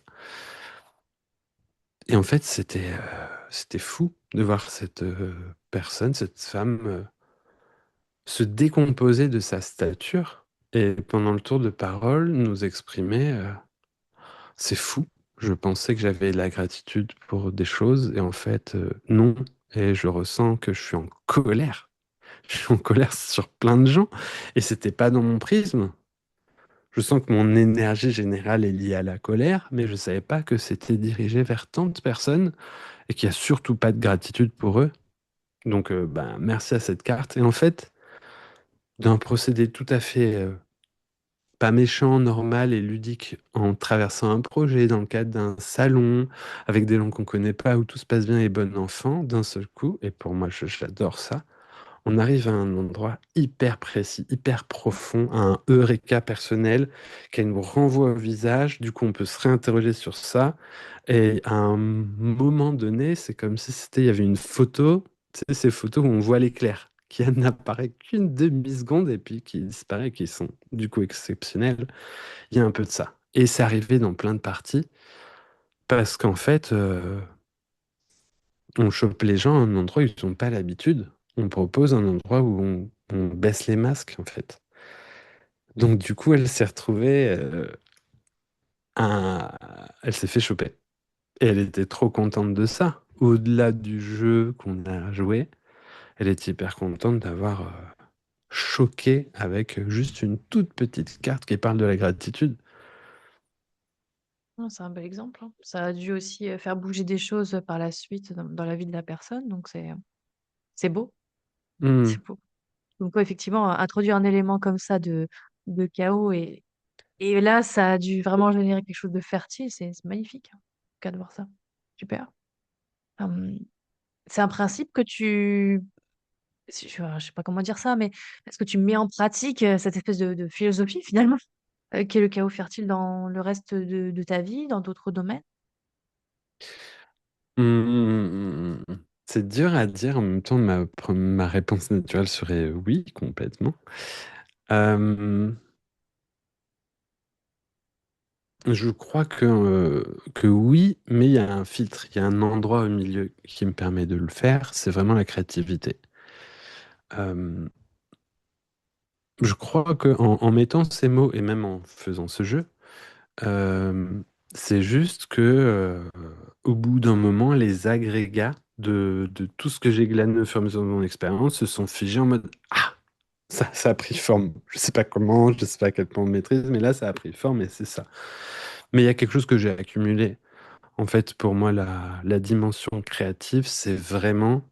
Et en fait, c'était fou de voir cette personne, cette femme, se décomposer de sa stature et pendant le tour de parole nous exprimer. C'est fou. Je pensais que j'avais de la gratitude pour des choses et en fait, non. Et je ressens que je suis en colère. Je suis en colère sur plein de gens et c'était pas dans mon prisme. Je sens que mon énergie générale est liée à la colère, mais je ne savais pas que c'était dirigé vers tant de personnes et qu'il n'y a surtout pas de gratitude pour eux. Donc, ben, merci à cette carte. Et en fait, d'un procédé tout à fait pas méchant, normal et ludique en traversant un projet dans le cadre d'un salon avec des gens qu'on connaît pas où tout se passe bien et bon enfant d'un seul coup, et pour moi, j'adore ça, On arrive à un endroit hyper précis, hyper profond, à un eureka personnel qui nous renvoie au visage. Du coup, on peut se réinterroger sur ça. Et à un moment donné, c'est comme si il y avait une photo, tu sais, ces photos où on voit l'éclair, qui n'apparaît qu'une demi-seconde et puis qui disparaît, qui sont du coup exceptionnelles. Il y a un peu de ça. Et c'est arrivé dans plein de parties parce qu'en fait, on chope les gens à un endroit où ils n'ont pas l'habitude. On propose un endroit où on baisse les masques, en fait. Donc, du coup, elle s'est retrouvée, elle s'est fait choper. Et elle était trop contente de ça. Au-delà du jeu qu'on a joué, elle était hyper contente d'avoir choqué avec juste une toute petite carte qui parle de la gratitude.
Non, c'est un bel exemple, hein. Ça a dû aussi faire bouger des choses par la suite dans la vie de la personne, donc c'est beau,
Hmm.
c'est beau. Donc ouais, effectivement, introduire un élément comme ça de chaos et là, ça a dû vraiment générer quelque chose de fertile, c'est magnifique, hein, en tout cas de voir ça. Super. Hum, c'est un principe que je sais pas comment dire ça, mais est-ce que tu mets en pratique cette espèce de philosophie finalement, qui est le chaos fertile dans le reste de ta vie, dans d'autres domaines?
C'est dur à dire. En même temps, ma réponse naturelle serait oui, complètement. Euh, je crois que oui, mais il y a un filtre, il y a un endroit au milieu qui me permet de le faire, c'est vraiment la créativité. Euh, je crois que en mettant ces mots et même en faisant ce jeu, euh, c'est juste que au bout d'un moment, les agrégats de tout ce que j'ai glané au fur et à mesure de mon expérience se sont figés en mode ah, ça a pris forme. Je sais pas comment, je sais pas à quel point on maîtrise, mais là ça a pris forme et c'est ça. Mais il y a quelque chose que j'ai accumulé. En fait, pour moi, la dimension créative, c'est vraiment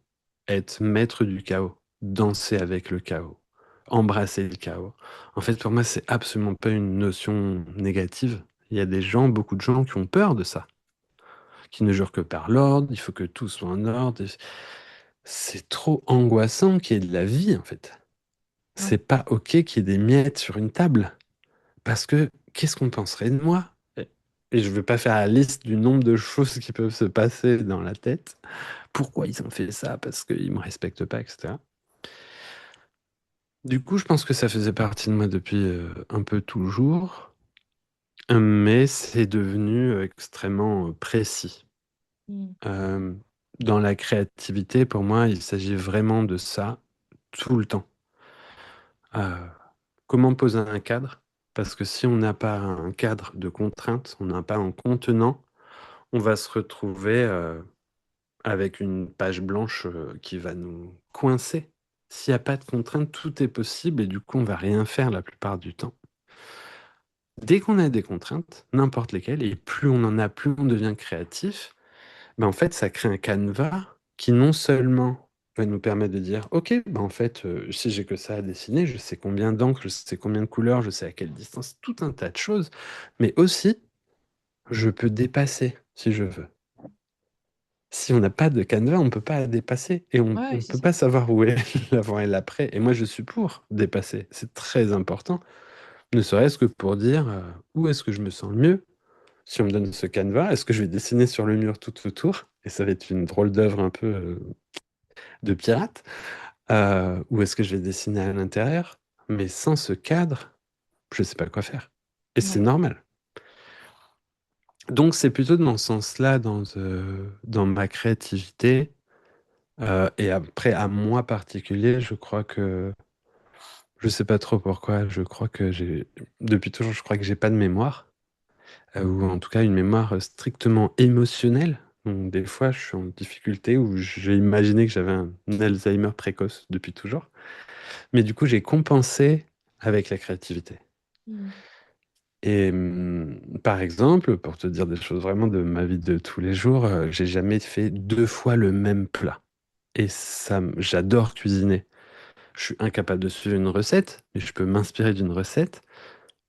être maître du chaos, danser avec le chaos, embrasser le chaos. En fait, pour moi, c'est absolument pas une notion négative. Il y a des gens, beaucoup de gens qui ont peur de ça, qui ne jurent que par l'ordre, il faut que tout soit en ordre. C'est trop angoissant qu'il y ait de la vie, en fait.
Ouais.
C'est pas OK qu'il y ait des miettes sur une table. Parce que qu'est-ce qu'on penserait de moi? Et je ne veux pas faire la liste du nombre de choses qui peuvent se passer dans la tête. Pourquoi ils ont fait ça? Parce qu'ils ne me respectent pas, etc. Du coup, je pense que ça faisait partie de moi depuis un peu toujours, mais c'est devenu extrêmement précis.
Mmh.
Euh, dans la créativité, pour moi, il s'agit vraiment de ça tout le temps. Euh, comment poser un cadre? Parce que si on n'a pas un cadre de contrainte, on n'a pas un contenant, on va se retrouver avec une page blanche qui va nous coincer. S'il n'y a pas de contrainte, tout est possible et du coup, on va rien faire la plupart du temps. Dès qu'on a des contraintes, n'importe lesquelles, et plus on en a, plus on devient créatif, ben en fait, ça crée un canevas qui non seulement va nous permettre de dire, OK, ben en fait, si j'ai que ça à dessiner, je sais combien d'encre, je sais combien de couleurs, je sais à quelle distance, tout un tas de choses, mais aussi, je peux dépasser si je veux. Si on n'a pas de canevas, on ne peut pas dépasser et on
Ouais,
ne
c'est
peut
ça.
pas savoir où est l'avant et l'après. Et moi, je suis pour dépasser. C'est très important, ne serait-ce que pour dire où est-ce que je me sens le mieux. Si on me donne ce canevas, est-ce que je vais dessiner sur le mur tout autour? Et ça va être une drôle d'œuvre un peu de pirate. Ou est-ce que je vais dessiner à l'intérieur? Mais sans ce cadre, je ne sais pas quoi faire. Et c'est
Ouais.
normal. Donc, c'est plutôt dans ce sens-là, dans ma créativité. Et après, à moi particulier, je crois que, je sais pas trop pourquoi, je crois que depuis toujours, je crois que j'ai pas de mémoire, ou en tout cas une mémoire strictement émotionnelle. Donc des fois, je suis en difficulté ou j'ai imaginé que j'avais un Alzheimer précoce depuis toujours. Mais du coup, j'ai compensé avec la créativité.
Mmh.
Et par exemple, pour te dire des choses vraiment de ma vie de tous les jours, j'ai jamais fait deux fois le même plat. Et ça, j'adore cuisiner. Je suis incapable de suivre une recette, mais je peux m'inspirer d'une recette.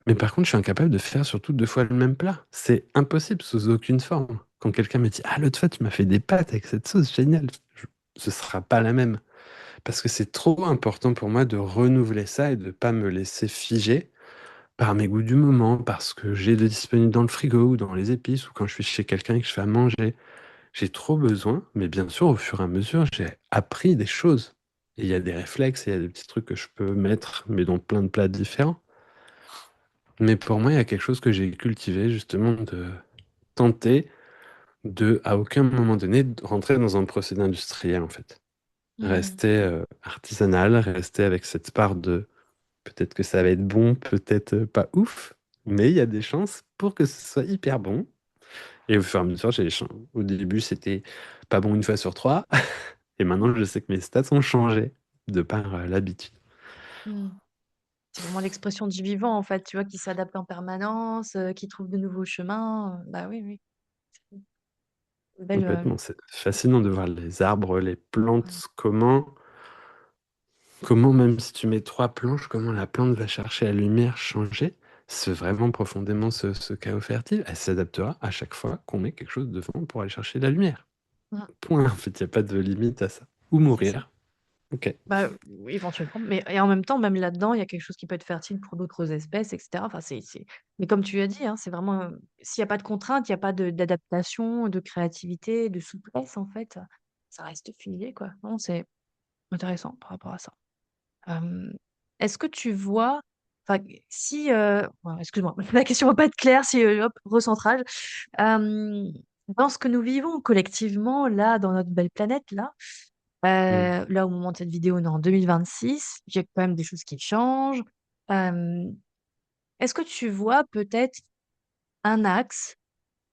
Mais par contre, je suis incapable de faire surtout deux fois le même plat. C'est impossible sous aucune forme. Quand quelqu'un me dit, ah, l'autre fois, tu m'as fait des pâtes avec cette sauce, génial. Ce sera pas la même. parce que c'est trop important pour moi de renouveler ça et de pas me laisser figer par mes goûts du moment, parce que j'ai de disponible dans le frigo ou dans les épices ou quand je suis chez quelqu'un et que je fais à manger. J'ai trop besoin, mais bien sûr, au fur et à mesure, j'ai appris des choses. Et il y a des réflexes et il y a des petits trucs que je peux mettre, mais dans plein de plats différents. Mais pour moi, il y a quelque chose que j'ai cultivé, justement, de tenter de, à aucun moment donné, de rentrer dans un procédé industriel, en fait.
Hmm.
Rester artisanal, rester avec cette part de peut-être que ça va être bon, peut-être pas ouf, mais il y a des chances pour que ce soit hyper bon. Et au fur et à mesure, au début, c'était pas bon une fois sur trois. Et maintenant, je sais que mes stats ont changé de par l'habitude.
Hmm. C'est vraiment l'expression du vivant, en fait, tu vois, qui s'adapte en permanence, qui trouve de nouveaux chemins. Bah oui, oui. C'est une belle,
Complètement. C'est fascinant de voir les arbres, les
ouais.
plantes, comment même si tu mets trois planches, comment la plante va chercher la lumière changer. C'est vraiment profondément ce chaos fertile. Elle s'adaptera à chaque fois qu'on met quelque chose devant pour aller chercher la lumière.
Hmm.
Point. En fait, il n'y a pas de limite à ça. Ou
C'est ça.
mourir. Ok.
Bah, oui, éventuellement, mais et en même temps, même là-dedans, il y a quelque chose qui peut être fertile pour d'autres espèces, et cetera. Enfin, mais comme tu as dit, hein, c'est vraiment, s'il y a pas de contrainte, il y a pas d'adaptation, de créativité, de souplesse, en fait, ça reste figé, quoi. Non, c'est intéressant par rapport à ça. Hem, est-ce que tu vois enfin, si, ouais, excuse-moi, la question va pas être claire si, hop, recentrage. Hem, dans ce que nous vivons collectivement, là, dans notre belle planète, là,
Hmm.
là, au moment de cette vidéo, on est en 2026, il y a quand même des choses qui changent. Hem, est-ce que tu vois peut-être un axe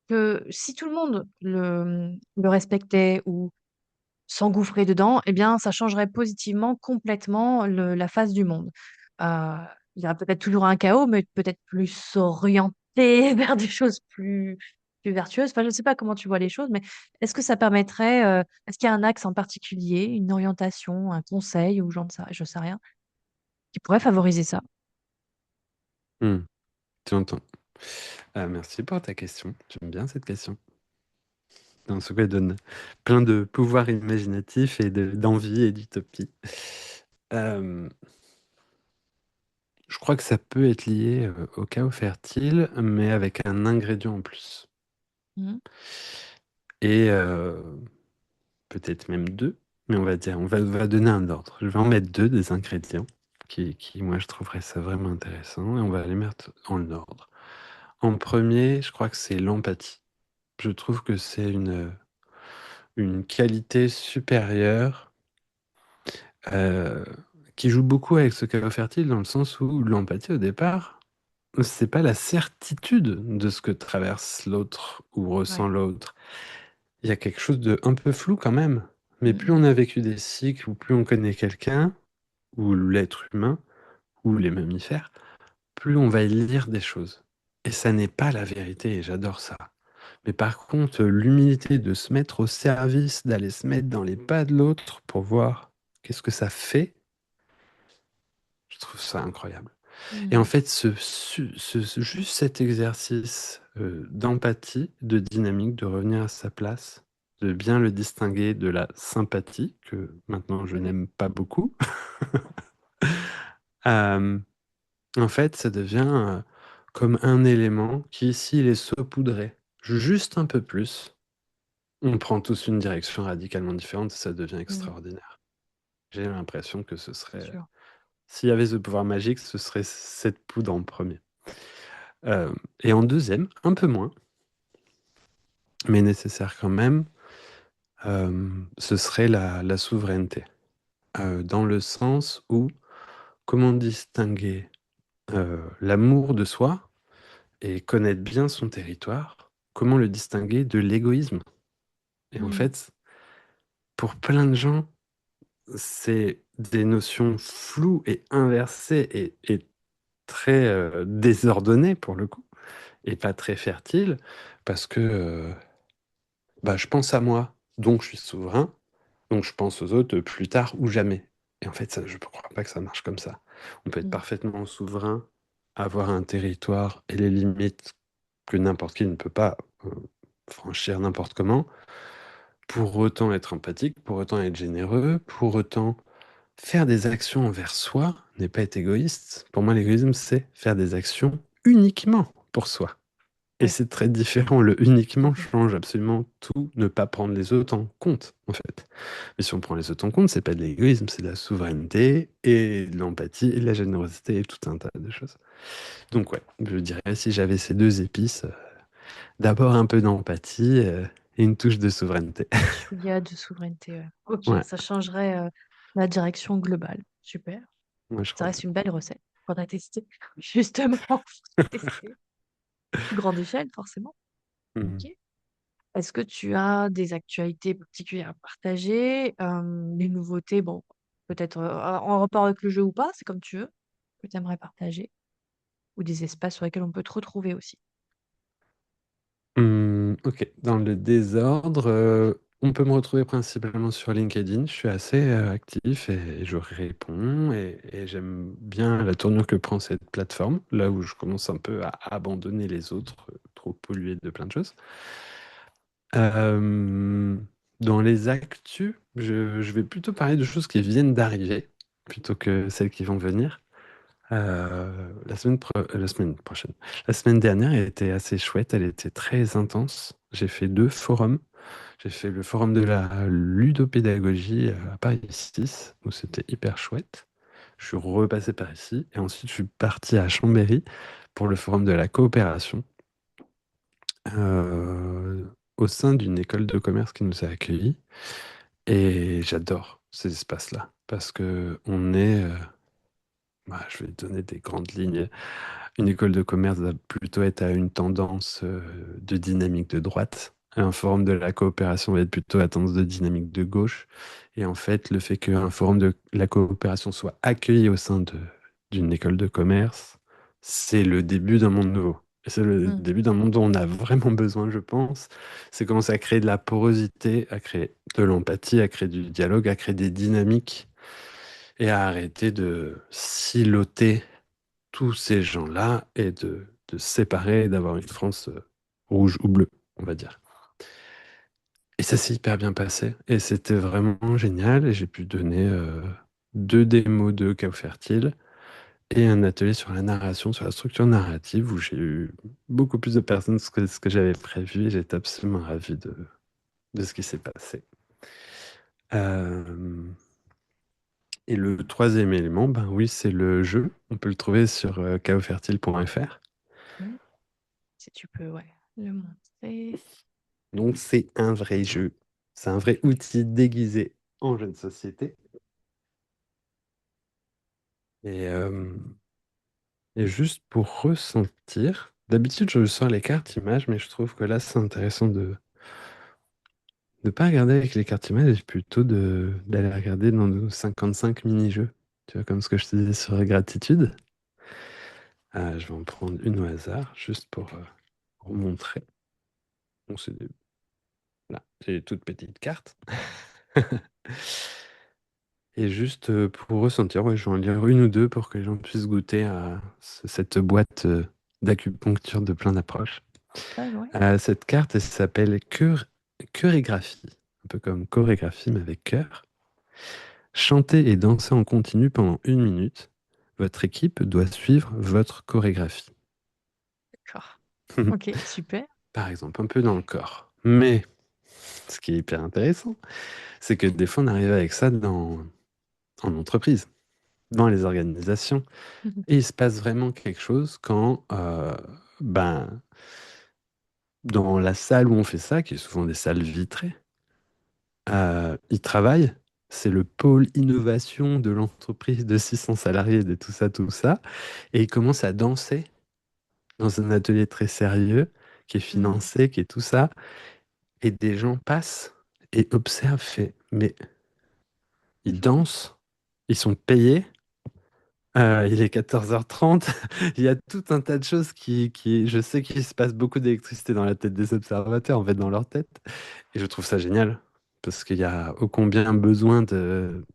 que si tout le monde le respectait ou s'engouffrer dedans, eh bien, ça changerait positivement complètement la face du monde. Heu, il y aura peut-être toujours un chaos, mais peut-être plus orienté vers des choses plus vertueuses. Enfin, je ne sais pas comment tu vois les choses, mais est-ce que ça permettrait, est-ce qu'il y a un axe en particulier, une orientation, un conseil ou je sais rien, qui pourrait favoriser ça?
Hmm. Tu entends. Merci pour ta question. J'aime bien cette question. Dans ce qu'elle donne plein de pouvoirs imaginatifs et d'envie et d'utopie. Euh, je crois que ça peut être lié au chaos fertile, mais avec un ingrédient en plus.
Mmh.
Et peut-être même deux, mais on va donner un ordre. Je vais en mettre deux des ingrédients moi, je trouverais ça vraiment intéressant, et on va les mettre en ordre. En premier, je crois que c'est l'empathie. Je trouve que c'est une qualité supérieure euh, qui joue beaucoup avec ce chaos fertile dans le sens où l'empathie au départ, c'est pas la certitude de ce que traverse l'autre ou ressent
Ouais.
l'autre. Il y a quelque chose de un peu flou quand même. Mais
Mmh
plus
mh.
on a vécu des cycles, ou plus on connaît quelqu'un, ou l'être humain, ou les mammifères, plus on va y lire des choses. Et ça n'est pas la vérité, et j'adore ça. Mais par contre, l'humilité de se mettre au service, d'aller se mettre dans les pas de l'autre pour voir qu'est-ce que ça fait, je trouve ça incroyable. Et en
Mmh.
fait, juste cet exercice d'empathie, de dynamique, de revenir à sa place, de bien le distinguer de la sympathie, que maintenant je
Oui, oui.
n'aime pas beaucoup, euh, en fait, ça devient comme un élément qui, s'il est saupoudré juste un peu plus, on prend tous une direction radicalement différente et ça devient
Mmh.
extraordinaire. J'ai l'impression que
C'est sûr.
s'il y avait ce pouvoir magique, ce serait cette poudre en premier. Et en deuxième, un peu moins, mais nécessaire quand même, ce serait la souveraineté. Dans le sens où, comment distinguer l'amour de soi et connaître bien son territoire, comment le distinguer de l'égoïsme? Et en
Mmh.
fait, pour plein de gens, c'est des notions floues et inversées et très désordonnées pour le coup, et pas très fertiles, parce que bah, je pense à moi, donc je suis souverain, donc je pense aux autres plus tard ou jamais. Et en fait, ça, je ne crois pas que ça marche comme ça. On peut être
Mmh.
parfaitement souverain, avoir un territoire et les limites que n'importe qui ne peut pas euh, franchir n'importe comment, pour autant être empathique, pour autant être généreux, pour autant faire des actions envers soi n'est pas être égoïste. Pour moi, l'égoïsme, c'est faire des actions uniquement pour soi. Et
Oui,
c'est très différent. Le uniquement
mhm.
change absolument tout, ne pas prendre les autres en compte, en fait. Mais si on prend les autres en compte, c'est pas de l'égoïsme, c'est de la souveraineté et de l'empathie et de la générosité et tout un tas de choses. Donc ouais, je dirais si j'avais ces deux épices, d'abord un peu d'empathie et une touche de souveraineté.
Chouïa de souveraineté. Ouais. Ok,
Ouais,
ça changerait la direction globale. Super.
moi je
Ça
crois bien.
reste une belle recette qu'on a testée. Justement, testée. Grande échelle, forcément.
Mhm.
Ok. Est-ce que tu as des actualités particulières à partager, des nouveautés, bon, peut-être en rapport avec le jeu ou pas, c'est comme tu veux, que tu aimerais partager, ou des espaces sur lesquels on peut te retrouver aussi?
Ok, dans le désordre, on peut me retrouver principalement sur LinkedIn. Je suis assez actif et je réponds et j'aime bien la tournure que prend cette plateforme, là où je commence un peu à abandonner les autres, trop pollués de plein de choses. Euh, Dans les actus, je vais plutôt parler de choses qui viennent d'arriver plutôt que celles qui vont venir. La semaine prochaine. La semaine dernière, elle était assez chouette, elle était très intense. J'ai fait deux forums. J'ai fait le forum de la ludopédagogie à Paris 6, où c'était hyper chouette. Je suis repassé par ici et ensuite je suis parti à Chambéry pour le forum de la coopération euh, au sein d'une école de commerce qui nous a accueillis. Et j'adore ces espaces-là parce que on est, je vais donner des grandes lignes. Une école de commerce va plutôt être à une tendance de dynamique de droite. Un forum de la coopération va être plutôt à tendance de dynamique de gauche. Et en fait, le fait qu'un forum de la coopération soit accueilli au sein d'une école de commerce, c'est le début d'un monde nouveau. Et c'est le
Hmm.
début d'un monde dont on a vraiment besoin, je pense. C'est commencer à créer de la porosité, à créer de l'empathie, à créer du dialogue, à créer des dynamiques et à arrêter de siloter tous ces gens-là et de se séparer et d'avoir une France rouge ou bleue, on va dire. Et ça s'est hyper bien passé et c'était vraiment génial et j'ai pu donner deux démos de Chaos Fertile et un atelier sur la narration, sur la structure narrative où j'ai eu beaucoup plus de personnes que ce que j'avais prévu et j'étais absolument ravi de ce qui s'est passé. Euh, et le troisième élément, ben oui, c'est le jeu. On peut le trouver sur chaosfertile.fr.
Hmm. Si tu peux, ouais, le montrer.
Donc c'est un vrai jeu. C'est un vrai outil déguisé en jeu de société. Et, euh, et juste pour ressentir, d'habitude je sors les cartes images, mais je trouve que là c'est intéressant de ne pas regarder avec les cartes images et plutôt d'aller regarder dans nos 55 mini-jeux. Tu vois, comme ce que je te disais sur gratitude. Je vais en prendre une au hasard, juste pour montrer. Donc c'est là, c'est des toutes petites cartes. Et juste pour ressentir, ouais, je vais en lire une ou deux pour que les gens puissent goûter à cette boîte d'acupuncture de plein d'approches.
Ah, ouais,
Cette carte, elle s'appelle Chorégraphie, un peu comme chorégraphie, mais avec cœur. Chantez et dansez en continu pendant 1 minute. Votre équipe doit suivre votre chorégraphie.
d'accord. Ok, super.
Par exemple, un peu dans le corps. Mais ce qui est hyper intéressant, c'est que des fois, on arrive avec ça en entreprise, dans les organisations. Et il se passe vraiment quelque chose quand, ben, dans la salle où on fait ça, qui est souvent des salles vitrées, ils travaillent. C'est le pôle innovation de l'entreprise de 600 salariés, de tout ça. Et ils commencent à danser dans un atelier très sérieux, qui est
Hmm.
financé, qui est tout ça. Et des gens passent et observent, fait, mais ils dansent, ils sont payés. Il est 14h30. Il y a tout un tas de choses je sais qu'il se passe beaucoup d'électricité dans la tête des observateurs, en fait, dans leur tête. Et je trouve ça génial, parce qu'il y a ô combien besoin de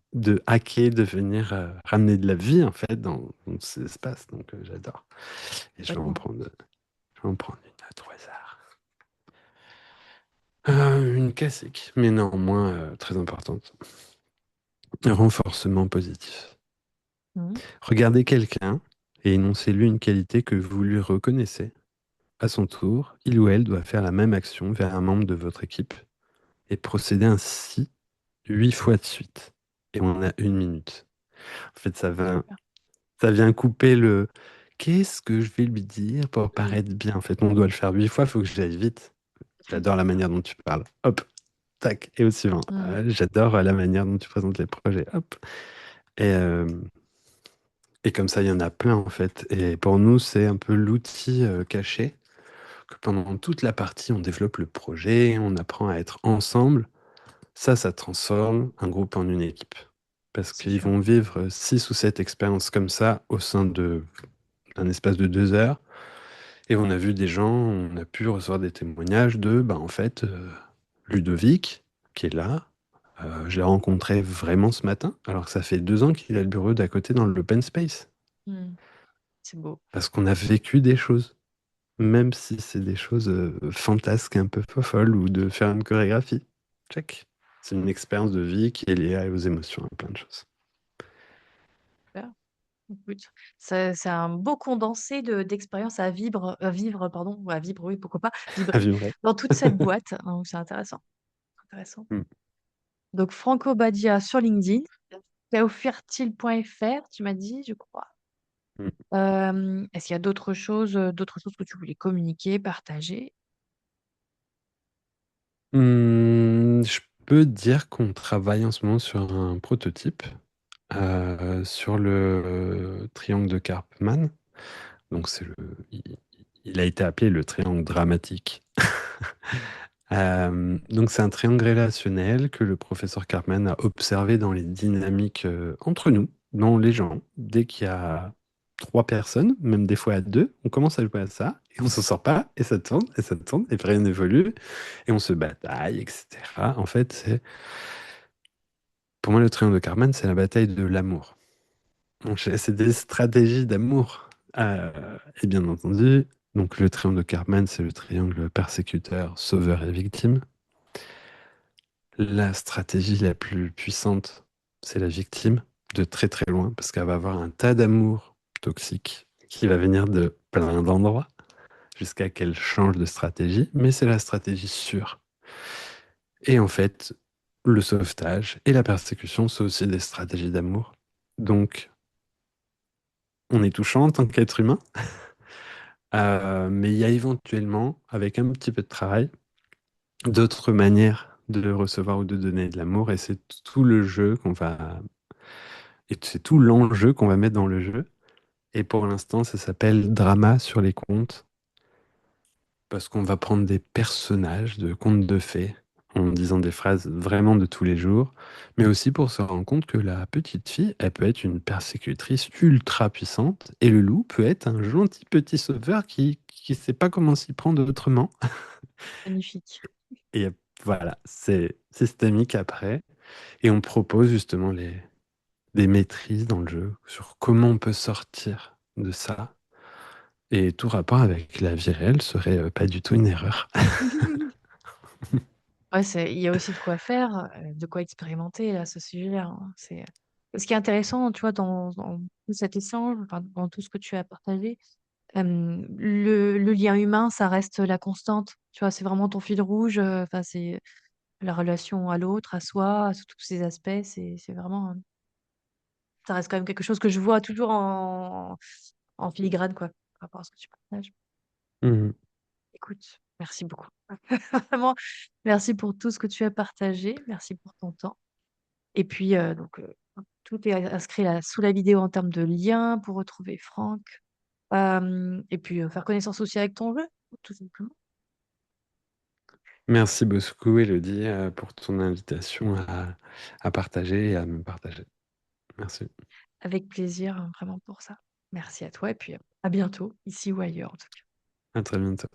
hacker, de venir ramener de la vie, en fait, dans ces espaces. Donc, j'adore. Et
Complètement.
je vais en prendre une à tout hasard. Une classique, mais néanmoins très importante. Renforcement positif.
Mhm.
Regardez quelqu'un et énoncez-lui une qualité que vous lui reconnaissez. À son tour, il ou elle doit faire la même action vers un membre de votre équipe et procéder ainsi 8 fois de suite. Et on a 1 minute. En fait,
Super.
ça vient couper le qu'est-ce que je vais lui dire pour
Mhm.
paraître bien. En fait, on doit le faire 8 fois, il faut que j'aille vite. J'adore la manière dont tu parles. Hop, tac, et au suivant.
Mhm.
J'adore la manière dont tu présentes les projets. Hop. Et, euh, et comme ça, il y en a plein en fait. Et pour nous, c'est un peu l'outil caché que pendant toute la partie, on développe le projet, on apprend à être ensemble. Ça transforme un groupe en une équipe. Parce
C'est
qu'ils
sûr.
vont vivre 6 ou 7 expériences comme ça au sein d'un espace de 2 heures. Et on a vu des gens, on a pu recevoir des témoignages de, bah, en fait, Ludovic, qui est là, je l'ai rencontré vraiment ce matin, alors que ça fait 2 ans qu'il a le bureau d'à côté dans l'open space.
Mhm. C'est beau.
Parce qu'on a vécu des choses, même si c'est des choses fantasques, un peu folles, ou de faire une chorégraphie. Check. C'est une expérience de vie qui est liée aux émotions, à plein de choses.
Super. Écoute, c'est un beau condensé d'expériences à vivre, pardon, ou à vibrer, oui, pourquoi pas,
À
vibrer,
vibrer.
dans toute cette boîte. Hein, c'est intéressant. Intéressant.
Mm,
Donc, Franco Badia sur LinkedIn, théofertile.fr, tu m'as dit, je crois.
mm.
Est-ce qu'il y a d'autres choses que tu voulais communiquer, partager?
Je peux dire qu'on travaille en ce moment sur un prototype sur le triangle de Karpman. Donc il a été appelé le triangle dramatique. Donc c'est un triangle relationnel que le professeur Karpman a observé dans les dynamiques entre nous, dans les gens. Dès qu'il y a 3 personnes, même des fois à deux, on commence à jouer à ça et on s'en sort pas et ça tourne et puis rien n'évolue et on se bataille, etc. En fait, pour moi le triangle de Karpman, c'est la bataille de l'amour. Donc, c'est des stratégies d'amour. Et bien entendu, donc le triangle de Karpman, c'est le triangle persécuteur, sauveur et victime. La stratégie la plus puissante, c'est la victime, de très très loin, parce qu'elle va avoir un tas d'amour toxique qui va venir de plein d'endroits jusqu'à qu'elle change de stratégie, mais c'est la stratégie sûre. Et en fait, le sauvetage et la persécution, c'est aussi des stratégies d'amour. Donc, on est touchant en tant qu'être humain. Mais il y a éventuellement, avec un petit peu de travail, d'autres manières de recevoir ou de donner de l'amour. Et c'est tout le jeu qu'on va... Et c'est tout l'enjeu qu'on va mettre dans le jeu. Et pour l'instant, ça s'appelle Drama sur les contes. Parce qu'on va prendre des personnages de contes de fées en disant des phrases vraiment de tous les jours, mais aussi pour se rendre compte que la petite fille, elle peut être une persécutrice ultra puissante, et le loup peut être un gentil petit sauveur qui sait pas comment s'y prendre autrement.
Magnifique.
Et voilà, c'est systémique après. Et on propose justement des maîtrises dans le jeu sur comment on peut sortir de ça. Et tout rapport avec la vie réelle serait pas du tout une erreur.
Ouais, il y a aussi de quoi faire, de quoi expérimenter là, ce sujet-là. Hein. Ce qui est intéressant, tu vois, dans tout cet échange, enfin, dans tout ce que tu as partagé, le lien humain, ça reste la constante. Tu vois, c'est vraiment ton fil rouge. Enfin, c'est la relation à l'autre, à soi, sous tous ces aspects. C'est vraiment, ça reste quand même quelque chose que je vois toujours en filigrane, quoi, par rapport à ce que tu partages.
Mhm.
Écoute, merci beaucoup. Vraiment, merci pour tout ce que tu as partagé. Merci pour ton temps. Et puis, tout est inscrit là, sous la vidéo en termes de liens pour retrouver Franck. Et puis, faire connaissance aussi avec ton jeu, tout simplement.
Merci beaucoup, Elodie, pour ton invitation à partager et à me partager. Merci.
Avec plaisir, hein, vraiment pour ça. Merci à toi et puis à bientôt, ici ou ailleurs en tout cas.
À très bientôt.